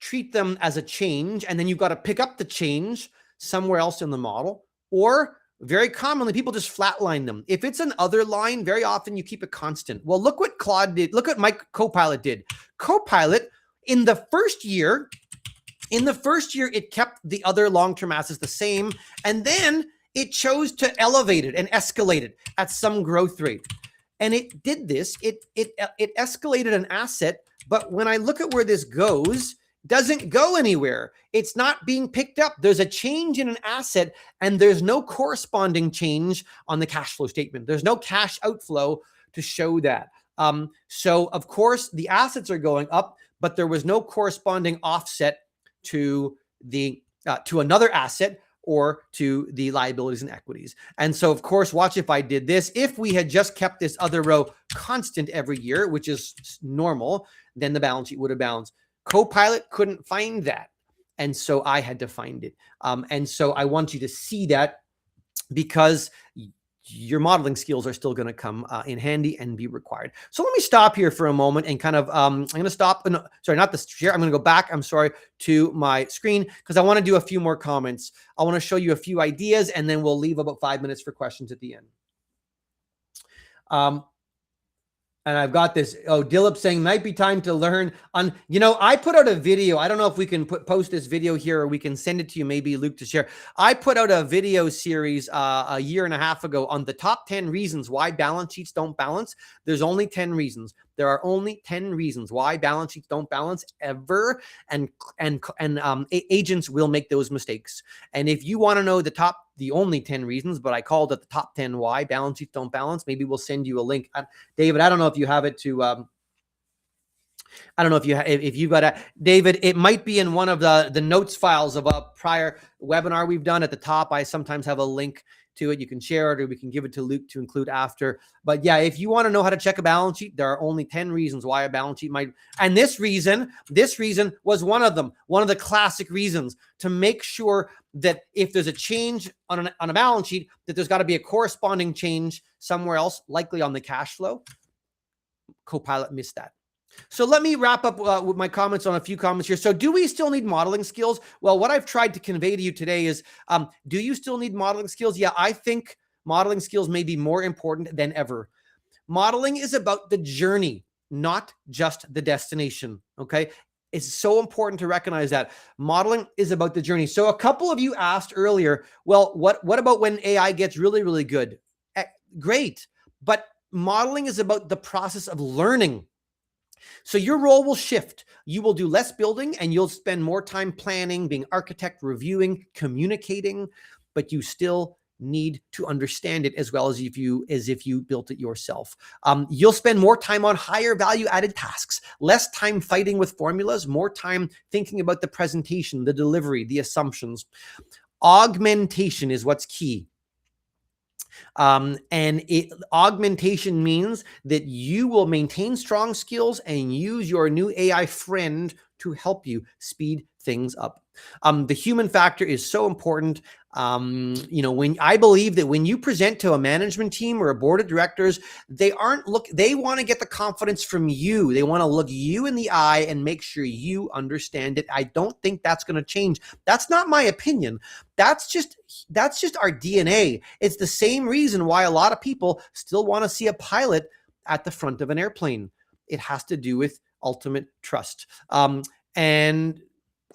treat them as a change, and then you've got to pick up the change somewhere else in the model, or very commonly people just flatline them. If it's an other line, very often you keep it constant. Well, look what Claude did. Look what my Copilot did. Copilot, in the first year, it kept the other long-term assets the same, and then it chose to elevate it and escalate it at some growth rate. And it did this. It escalated an asset, but when I look at where this goes, doesn't go anywhere. It's not being picked up. There's a change in an asset, and there's no corresponding change on the cash flow statement. There's no cash outflow to show that. So of course the assets are going up, but there was no corresponding offset to the to another asset or to the liabilities and equities. And so of course, watch if I did this. If we had just kept this other row constant every year, which is normal, then the balance sheet would have balanced. Copilot couldn't find that. And so I had to find it. And so I want you to see that, because your modeling skills are still going to come in handy and be required. So let me stop here for a moment and kind of, I'm going to stop. No, sorry, not the share. I'm going to go back, to my screen, because I want to do a few more comments. I want to show you a few ideas, and then we'll leave about 5 minutes for questions at the end. And I've got this, Dilip saying, might be time to learn on, I put out a video. I don't know if we can post this video here, or we can send it to you, maybe Luke, to share. I put out a video series a year and a half ago on the top 10 reasons why balance sheets don't balance. There's only 10 reasons. There are only 10 reasons why balance sheets don't balance ever. And agents will make those mistakes. And if you want to know the only 10 reasons, but I called it the top 10 why balance sheets don't balance, maybe we'll send you a link. David, I don't know if you have it to, I don't know if you've got David, it might be in one of the notes files of a prior webinar we've done. At the top, I sometimes have a link to it. You can share it, or we can give it to Luke to include after. But yeah, if you want to know how to check a balance sheet, there are only 10 reasons why a balance sheet might, and this reason was one of them, one of the classic reasons, to make sure that if there's a change on a balance sheet, that there's got to be a corresponding change somewhere else, likely on the cash flow. Copilot missed that. So let me wrap up with my comments on a few comments here. So do we still need modeling skills? Well, what I've tried to convey to you today is, do you still need modeling skills? Yeah, I think modeling skills may be more important than ever. Modeling is about the journey, not just the destination. Okay. It's so important to recognize that modeling is about the journey. So a couple of you asked earlier, well, what about when AI gets really, really good? Great. But modeling is about the process of learning. So your role will shift. You will do less building and you'll spend more time planning, being architect, reviewing, communicating, but you still need to understand it as well as if you built it yourself. You'll spend more time on higher value added tasks, less time fighting with formulas, more time thinking about the presentation, the delivery, the assumptions. Augmentation is what's key. Augmentation means that you will maintain strong skills and use your new AI friend to help you speed things up. The human factor is so important. When I believe that when you present to a management team or a board of directors, they want to get the confidence from you. They want to look you in the eye and make sure you understand it. I don't think that's going to change. That's not my opinion. That's just our DNA. It's the same reason why a lot of people still want to see a pilot at the front of an airplane. It has to do with ultimate trust. And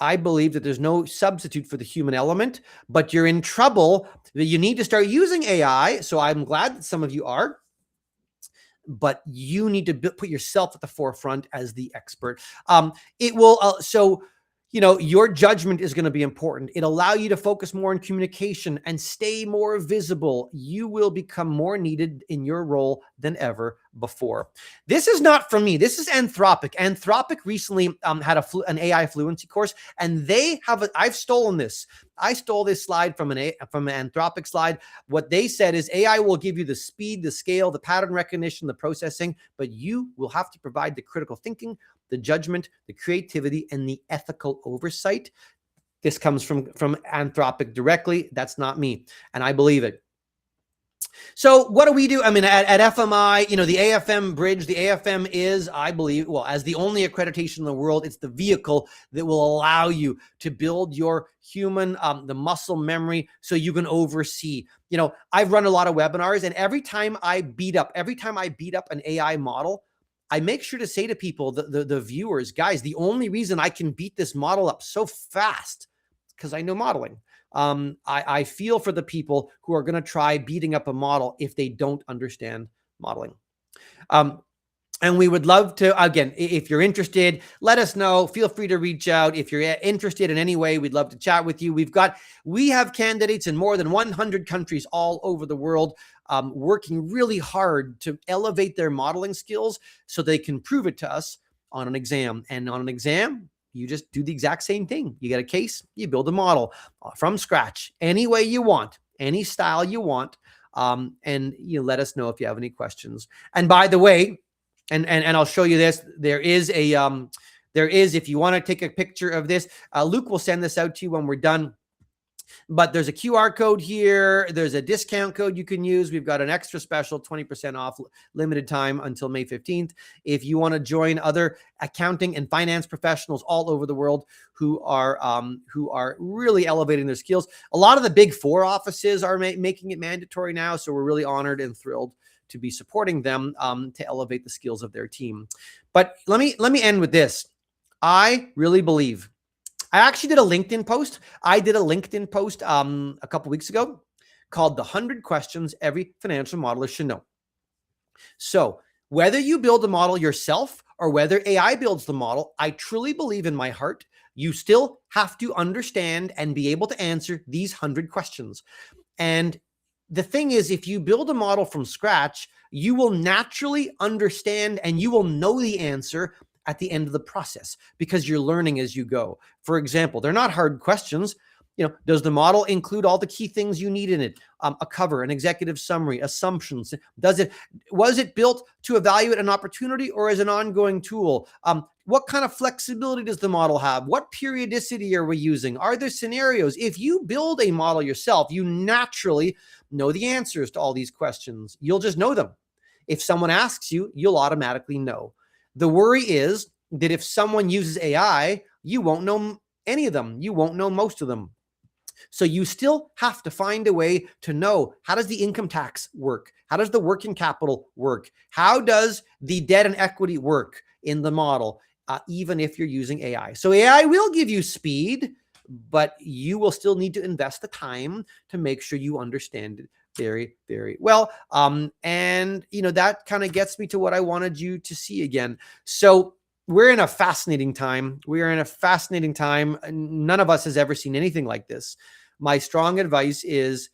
I believe that there's no substitute for the human element, but you're in trouble that you need to start using AI. So I'm glad that some of you are, but you need to put yourself at the forefront as the expert. It will, your judgment is going to be important. It'll allow you to focus more on communication and stay more visible. You will become more needed in your role than ever before. This is not from me. This is Anthropic. Anthropic recently had an AI fluency course, and I've stolen this. I stole this slide from an Anthropic slide. What they said is AI will give you the speed, the scale, the pattern recognition, the processing, but you will have to provide the critical thinking, the judgment, the creativity, and the ethical oversight. This comes from Anthropic directly. That's not me, and I believe it. So what do we do? I mean, at FMI, the AFM bridge, the AFM is, I believe, as the only accreditation in the world, it's the vehicle that will allow you to build your human, the muscle memory so you can oversee. I've run a lot of webinars, and every time I beat up an AI model, I make sure to say to people, the viewers, guys, the only reason I can beat this model up so fast is because I know modeling. I feel for the people who are going to try beating up a model if they don't understand modeling. And we would love to, again, if you're interested, let us know. Feel free to reach out. If you're interested in any way, we'd love to chat with you. We have candidates in more than 100 countries all over the world, working really hard to elevate their modeling skills so they can prove it to us on an exam. And on an exam, you just do the exact same thing. You get a case, you build a model from scratch, any way you want, any style you want. And you let us know if you have any questions. And by the way, and I'll show you this, there is, if you want to take a picture of this, Luke will send this out to you when we're done. But there's a QR code here. There's a discount code you can use. We've got an extra special 20% off, limited time until May 15th. If you want to join other accounting and finance professionals all over the world who are really elevating their skills. A lot of the big four offices are making it mandatory now. So we're really honored and thrilled to be supporting them to elevate the skills of their team. But let me end with this. I really believe, I actually did a LinkedIn post. A couple weeks ago called The 100 Questions Every Financial Modeler Should Know. So whether you build a model yourself or whether AI builds the model, I truly believe in my heart, you still have to understand and be able to answer these 100 questions. And the thing is, if you build a model from scratch, you will naturally understand and you will know the answer at the end of the process because you're learning as you go. For example, they're not hard questions. Does the model include all the key things you need in it? A cover, an executive summary, assumptions. Was it built to evaluate an opportunity or as an ongoing tool? What kind of flexibility does the model have? What periodicity are we using? Are there scenarios? If you build a model yourself, you naturally know the answers to all these questions. You'll just know them. If someone asks you, you'll automatically know. The worry is that if someone uses AI, you won't know any of them. You won't know most of them. So you still have to find a way to know, how does the income tax work? How does the working capital work? How does the debt and equity work in the model, even if you're using AI? So AI will give you speed, but you will still need to invest the time to make sure you understand it very, very well. And that kind of gets me to what I wanted you to see again. So we're in a fascinating time. We are in a fascinating time. None of us has ever seen anything like this. My strong advice is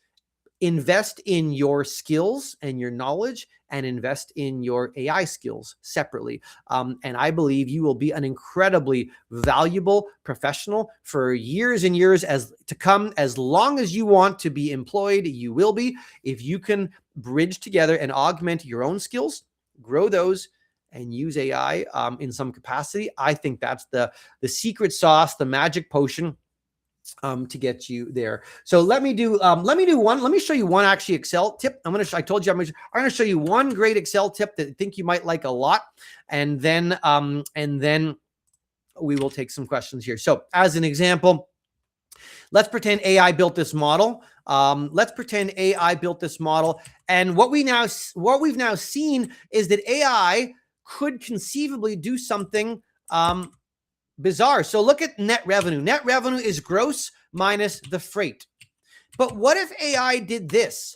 invest in your skills and your knowledge, and invest in your AI skills separately. And I believe you will be an incredibly valuable professional for years and years to come. As long as you want to be employed, you will be. If you can bridge together and augment your own skills, grow those, and use AI in some capacity, I think that's the secret sauce, the magic potion to get you there. So let me show you one actually Excel tip. I told you I'm going to show you one great Excel tip that I think you might like a lot, and then we will take some questions here. So as an example, let's pretend AI built this model. And what we've now seen is that AI could conceivably do something bizarre. So look at net revenue. Net revenue is gross minus the freight. But what if AI did this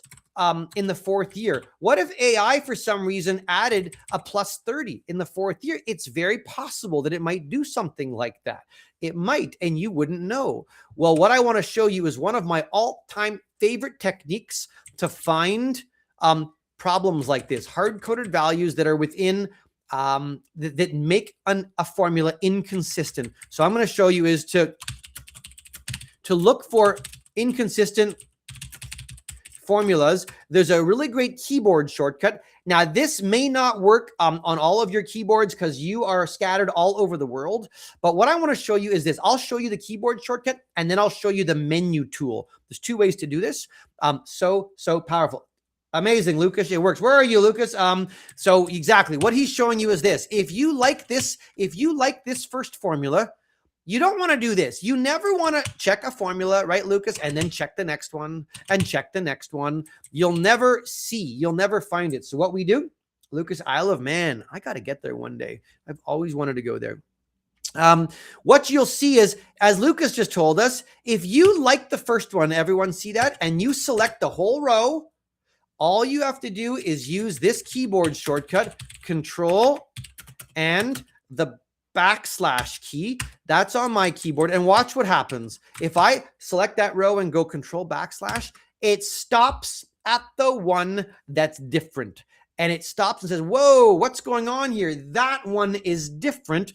in the fourth year? What if AI, for some reason, added a plus 30 in the fourth year? It's very possible that it might do something like that. It might, and you wouldn't know. Well, what I want to show you is one of my all-time favorite techniques to find problems like this, hard-coded values that are within that make a formula inconsistent. So I'm going to show you is to look for inconsistent formulas. There's a really great keyboard shortcut. Now, this may not work on all of your keyboards because you are scattered all over the world. But what I want to show you is this. I'll show you the keyboard shortcut, and then I'll show you the menu tool. There's two ways to do this. So powerful. Amazing, Lucas. It works. Where are you, Lucas? So exactly what he's showing you is this. If you like this first formula, you don't want to do this. You never want to check a formula, right, Lucas? And then check the next one and check the next one. You'll never find it. So what we do, Lucas, Isle of Man. I got to get there one day. I've always wanted to go there. What you'll see is, as Lucas just told us, if you like the first one, everyone see that, and you select the whole row, all you have to do is use this keyboard shortcut, Control and the backslash key. That's on my keyboard. And watch what happens. If I select that row and go Control backslash, it stops at the one that's different. And it stops and says, whoa, what's going on here? That one is different.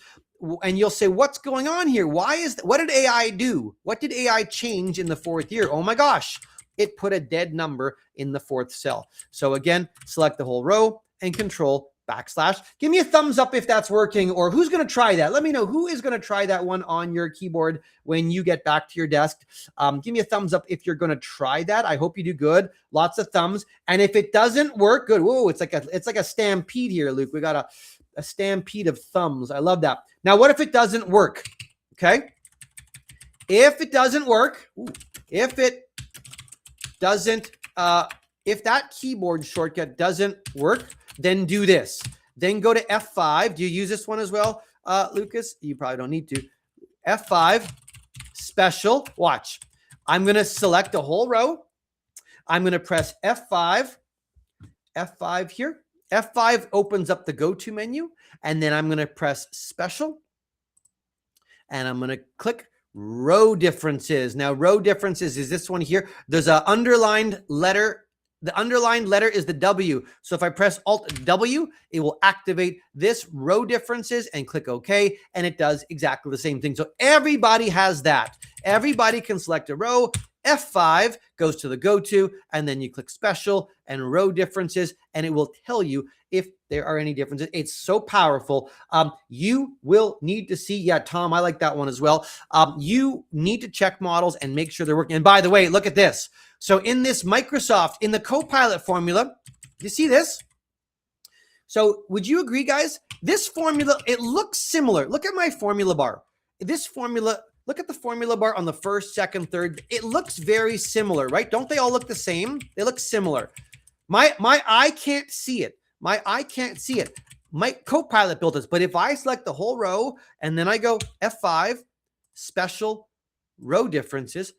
And you'll say, what's going on here? What did AI do? What did AI change in the fourth year? Oh my gosh. It put a dead number in the fourth cell. So again, select the whole row and Control backslash. Give me a thumbs up if that's working, or who's going to try that. Let me know who is going to try that one on your keyboard when you get back to your desk. Give me a thumbs up if you're going to try that. I hope you do good. Lots of thumbs. And if it doesn't work, good. Whoa, it's like a stampede here, Luke. We got a stampede of thumbs. I love that. Now, what if it doesn't work? Okay. If it doesn't work, if that keyboard shortcut doesn't work, then do this. Then go to F5. Do you use this one as well, Lucas? You probably don't need to. F5, special. Watch. I'm going to select a whole row. I'm going to press F5. F5 here. F5 opens up the go-to menu. And then I'm going to press special. And I'm going to click row differences. Now, row differences is this one here. There's an underlined letter. The underlined letter is the W. So if I press Alt W, it will activate this row differences and click OK. And it does exactly the same thing. So everybody has that. Everybody can select a row. F5 goes to the go-to, and then you click special and row differences, and it will tell you if there are any differences. It's so powerful. You will need to see, yeah, Tom, I like that one as well. You need to check models and make sure they're working. And by the way, look at this. So in this Microsoft, in the Copilot formula, you see this? So would you agree, guys? This formula, it looks similar. Look at my formula bar. This formula, look at the formula bar on the first, second, third. It looks very similar, right? Don't they all look the same? They look similar. My eye can't see it. My eye can't see it. My Copilot built this, but if I select the whole row and then I go F5, special row differences,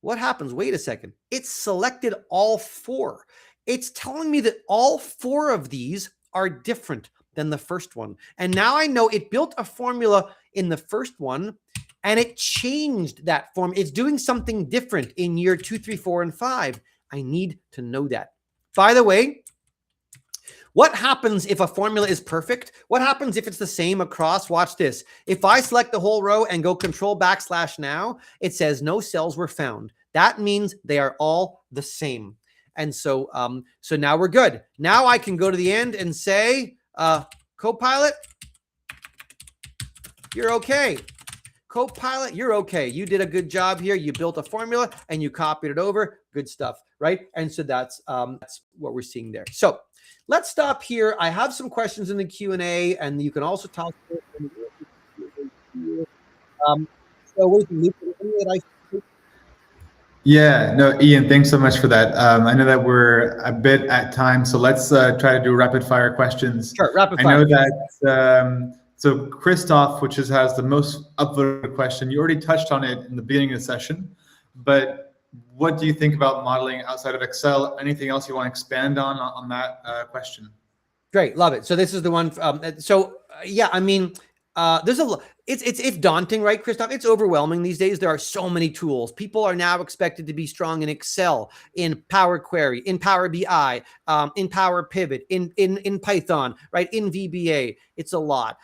what happens? Wait a second. It's selected all 4. It's telling me that all 4 of these are different than the first one. And now I know it built a formula in the first one and it changed that form. It's doing something different in year 2, 3, 4, and 5. I need to know that. By the way, what happens if a formula is perfect? What happens if it's the same across? Watch this. If I select the whole row and go control / now, it says no cells were found. That means they are all the same. And so, so now we're good. Now I can go to the end and say, Copilot, you're okay. Copilot, you're okay. You did a good job here. You built a formula and you copied it over. Good stuff, right? And so that's what we're seeing there. So let's stop here. I have some questions in the Q&A, and you can also talk. So what do you think? Yeah, no, Ian, thanks so much for that. I know that we're a bit at time, so let's try to do rapid fire questions. Sure, rapid I fire. know that, so Christoph, which has the most upvoted question, you already touched on it in the beginning of the session, but what do you think about modeling outside of Excel? Anything else you want to expand on that question? Great, love it. So this is the one. Yeah, I mean, there's a lot. It's daunting, right, Christoph? It's overwhelming these days. There are so many tools. People are now expected to be strong in Excel, in Power Query, in Power BI, in Power Pivot, in Python, right? In VBA. It's a lot.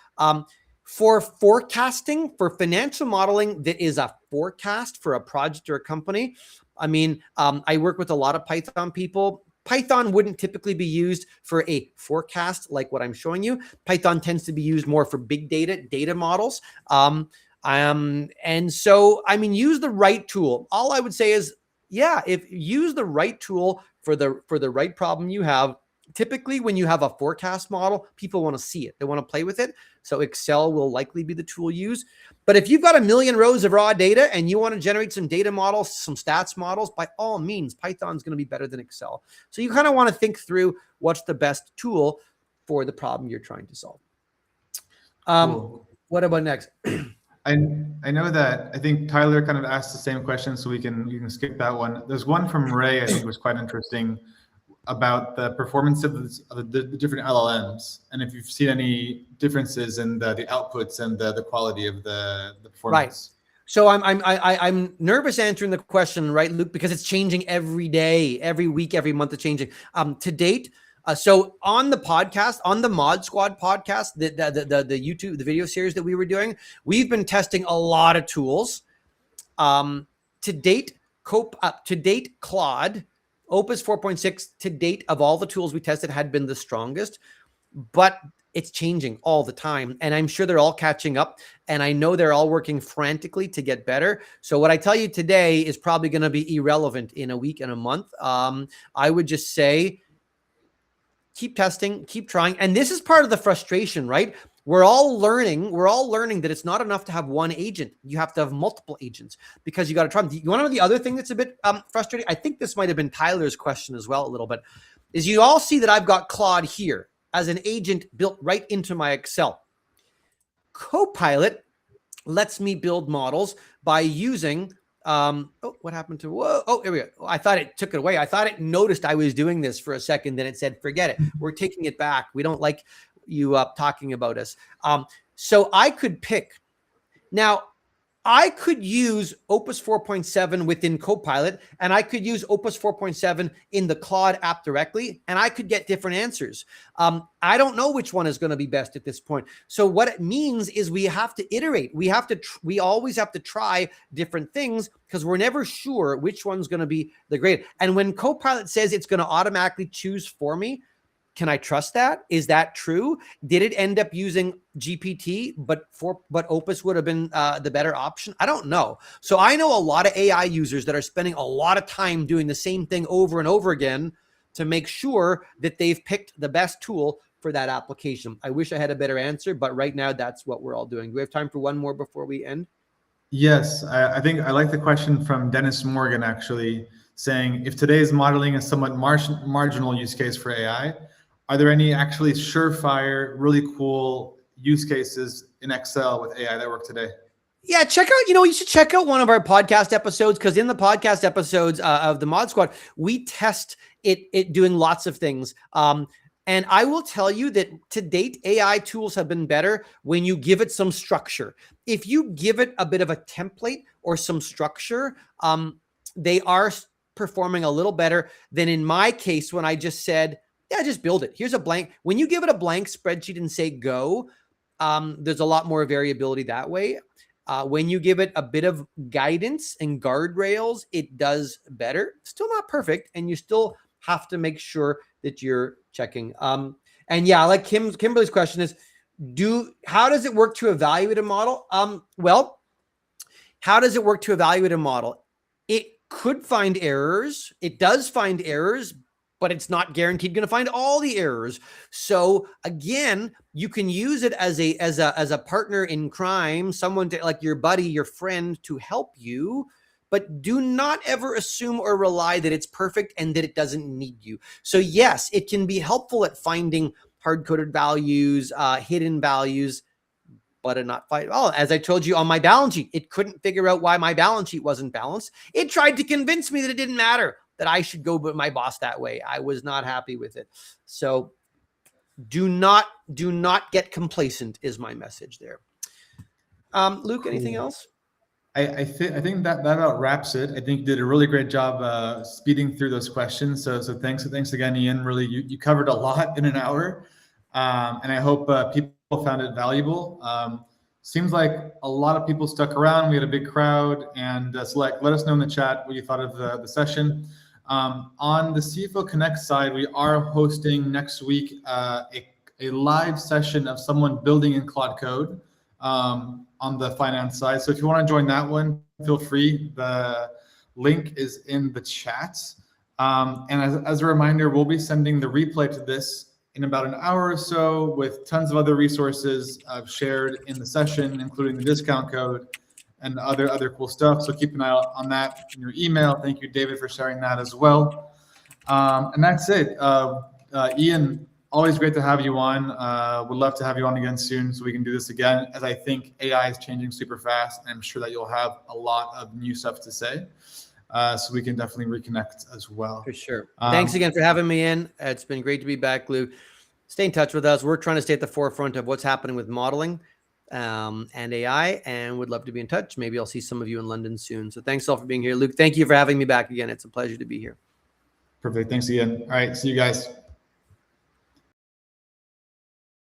For forecasting, for financial modeling, that is a forecast for a project or a company. I mean, I work with a lot of Python people. Python wouldn't typically be used for a forecast like what I'm showing you. Python tends to be used more for big data models. And so, I mean, use the right tool. All I would say is, yeah, if use the right tool for the right problem you have. Typically, when you have a forecast model, people want to see it. They want to play with it. So Excel will likely be the tool used. But if you've got 1 million rows of raw data and you want to generate some data models, some stats models, by all means, Python is going to be better than Excel. So you kind of want to think through what's the best tool for the problem you're trying to solve. Cool. What about next? I know that I think Tyler kind of asked the same question, so you can skip that one. There's one from Ray I think was quite interesting about the performance of the different LLMs, and if you've seen any differences in the outputs and the quality of the performance. Right. So I'm nervous answering the question, right, Luke, because it's changing every day, every week, every month. It's changing. To date, so on the podcast, on the Mod Squad podcast, the YouTube, the video series that we were doing, we've been testing a lot of tools. To date, Claude, Opus 4.6 to date of all the tools we tested had been the strongest, but it's changing all the time. And I'm sure they're all catching up. And I know they're all working frantically to get better. So what I tell you today is probably going to be irrelevant in a week and a month. I would just say, keep testing, keep trying. And this is part of the frustration, right? We're all learning that it's not enough to have one agent. You have to have multiple agents because you got to try them. You want to know the other thing that's a bit frustrating? I think this might have been Tyler's question as well a little bit, is you all see that I've got Claude here as an agent built right into my Excel. Copilot lets me build models by using, what happened to, whoa, oh, here we go. I thought it took it away. I thought it noticed I was doing this for a second. Then it said, forget it. We're taking it back. We don't like you talking about us. So I could pick. Now, I could use Opus 4.7 within Copilot, and I could use Opus 4.7 in the Claude app directly, and I could get different answers. I don't know which one is going to be best at this point. So what it means is we have to iterate. We always have to try different things because we're never sure which one's going to be the great. And when Copilot says it's going to automatically choose for me, can I trust that? Is that true? Did it end up using GPT, but Opus would have been the better option? I don't know. So I know a lot of AI users that are spending a lot of time doing the same thing over and over again to make sure that they've picked the best tool for that application? I wish I had a better answer, but right now that's what we're all doing. Do we have time for one more before we end? Yes, I think I like the question from Dennis Morgan, actually, saying, if today's modeling is somewhat marginal use case for AI, are there any actually surefire, really cool use cases in Excel with AI that work today? Yeah, check out, you should check out one of our podcast episodes, because in the podcast episodes of the Mod Squad, we test it doing lots of things. And I will tell you that to date, AI tools have been better when you give it some structure. If you give it a bit of a template or some structure, they are performing a little better than in my case when I just said, yeah, just build it. Here's a blank. When you give it a blank spreadsheet and say go, there's a lot more variability that way. When you give it a bit of guidance and guardrails, it does better. Still not perfect, and you still have to make sure that you're checking. And yeah, like Kimberly's question is, how does it work to evaluate a model? Well, how does it work to evaluate a model? It could find errors. It does find errors, but it's not guaranteed going to find all the errors. So again, you can use it as a partner in crime, someone to, like your buddy, your friend, to help you, but do not ever assume or rely that it's perfect and that it doesn't need you. So yes, it can be helpful at finding hard-coded values, hidden values, but not find. Oh, as I told you on my balance sheet, it couldn't figure out why my balance sheet wasn't balanced. It tried to convince me that it didn't matter, that I should go with my boss that way. I was not happy with it. So do not get complacent is my message there. Luke, anything else? I think that about wraps it. I think you did a really great job speeding through those questions. So thanks again, Ian. Really, you covered a lot in an hour, and I hope people found it valuable. Seems like a lot of people stuck around. We had a big crowd, and let us know in the chat what you thought of the session. On the CFO Connect side, we are hosting next week a live session of someone building in Claude Code on the finance side. So if you want to join that one, feel free. The link is in the chat. And as a reminder, we'll be sending the replay to this in about an hour or so, with tons of other resources I've shared in the session, including the discount code and other cool stuff. So keep an eye out on that in your email. Thank you, David, for sharing that as well. And that's it. Ian, always great to have you on. Would love to have you on again soon so we can do this again, as I think AI is changing super fast, and I'm sure that you'll have a lot of new stuff to say. So we can definitely reconnect as well. For sure. Thanks again for having me in. It's been great to be back, Luke. Stay in touch with us. We're trying to stay at the forefront of what's happening with modeling and AI, and would love to be in touch. Maybe I'll see some of you in London soon. So thanks all for being here. Luke, thank you for having me back again. It's a pleasure to be here. Perfect. Thanks again. All right. See you guys.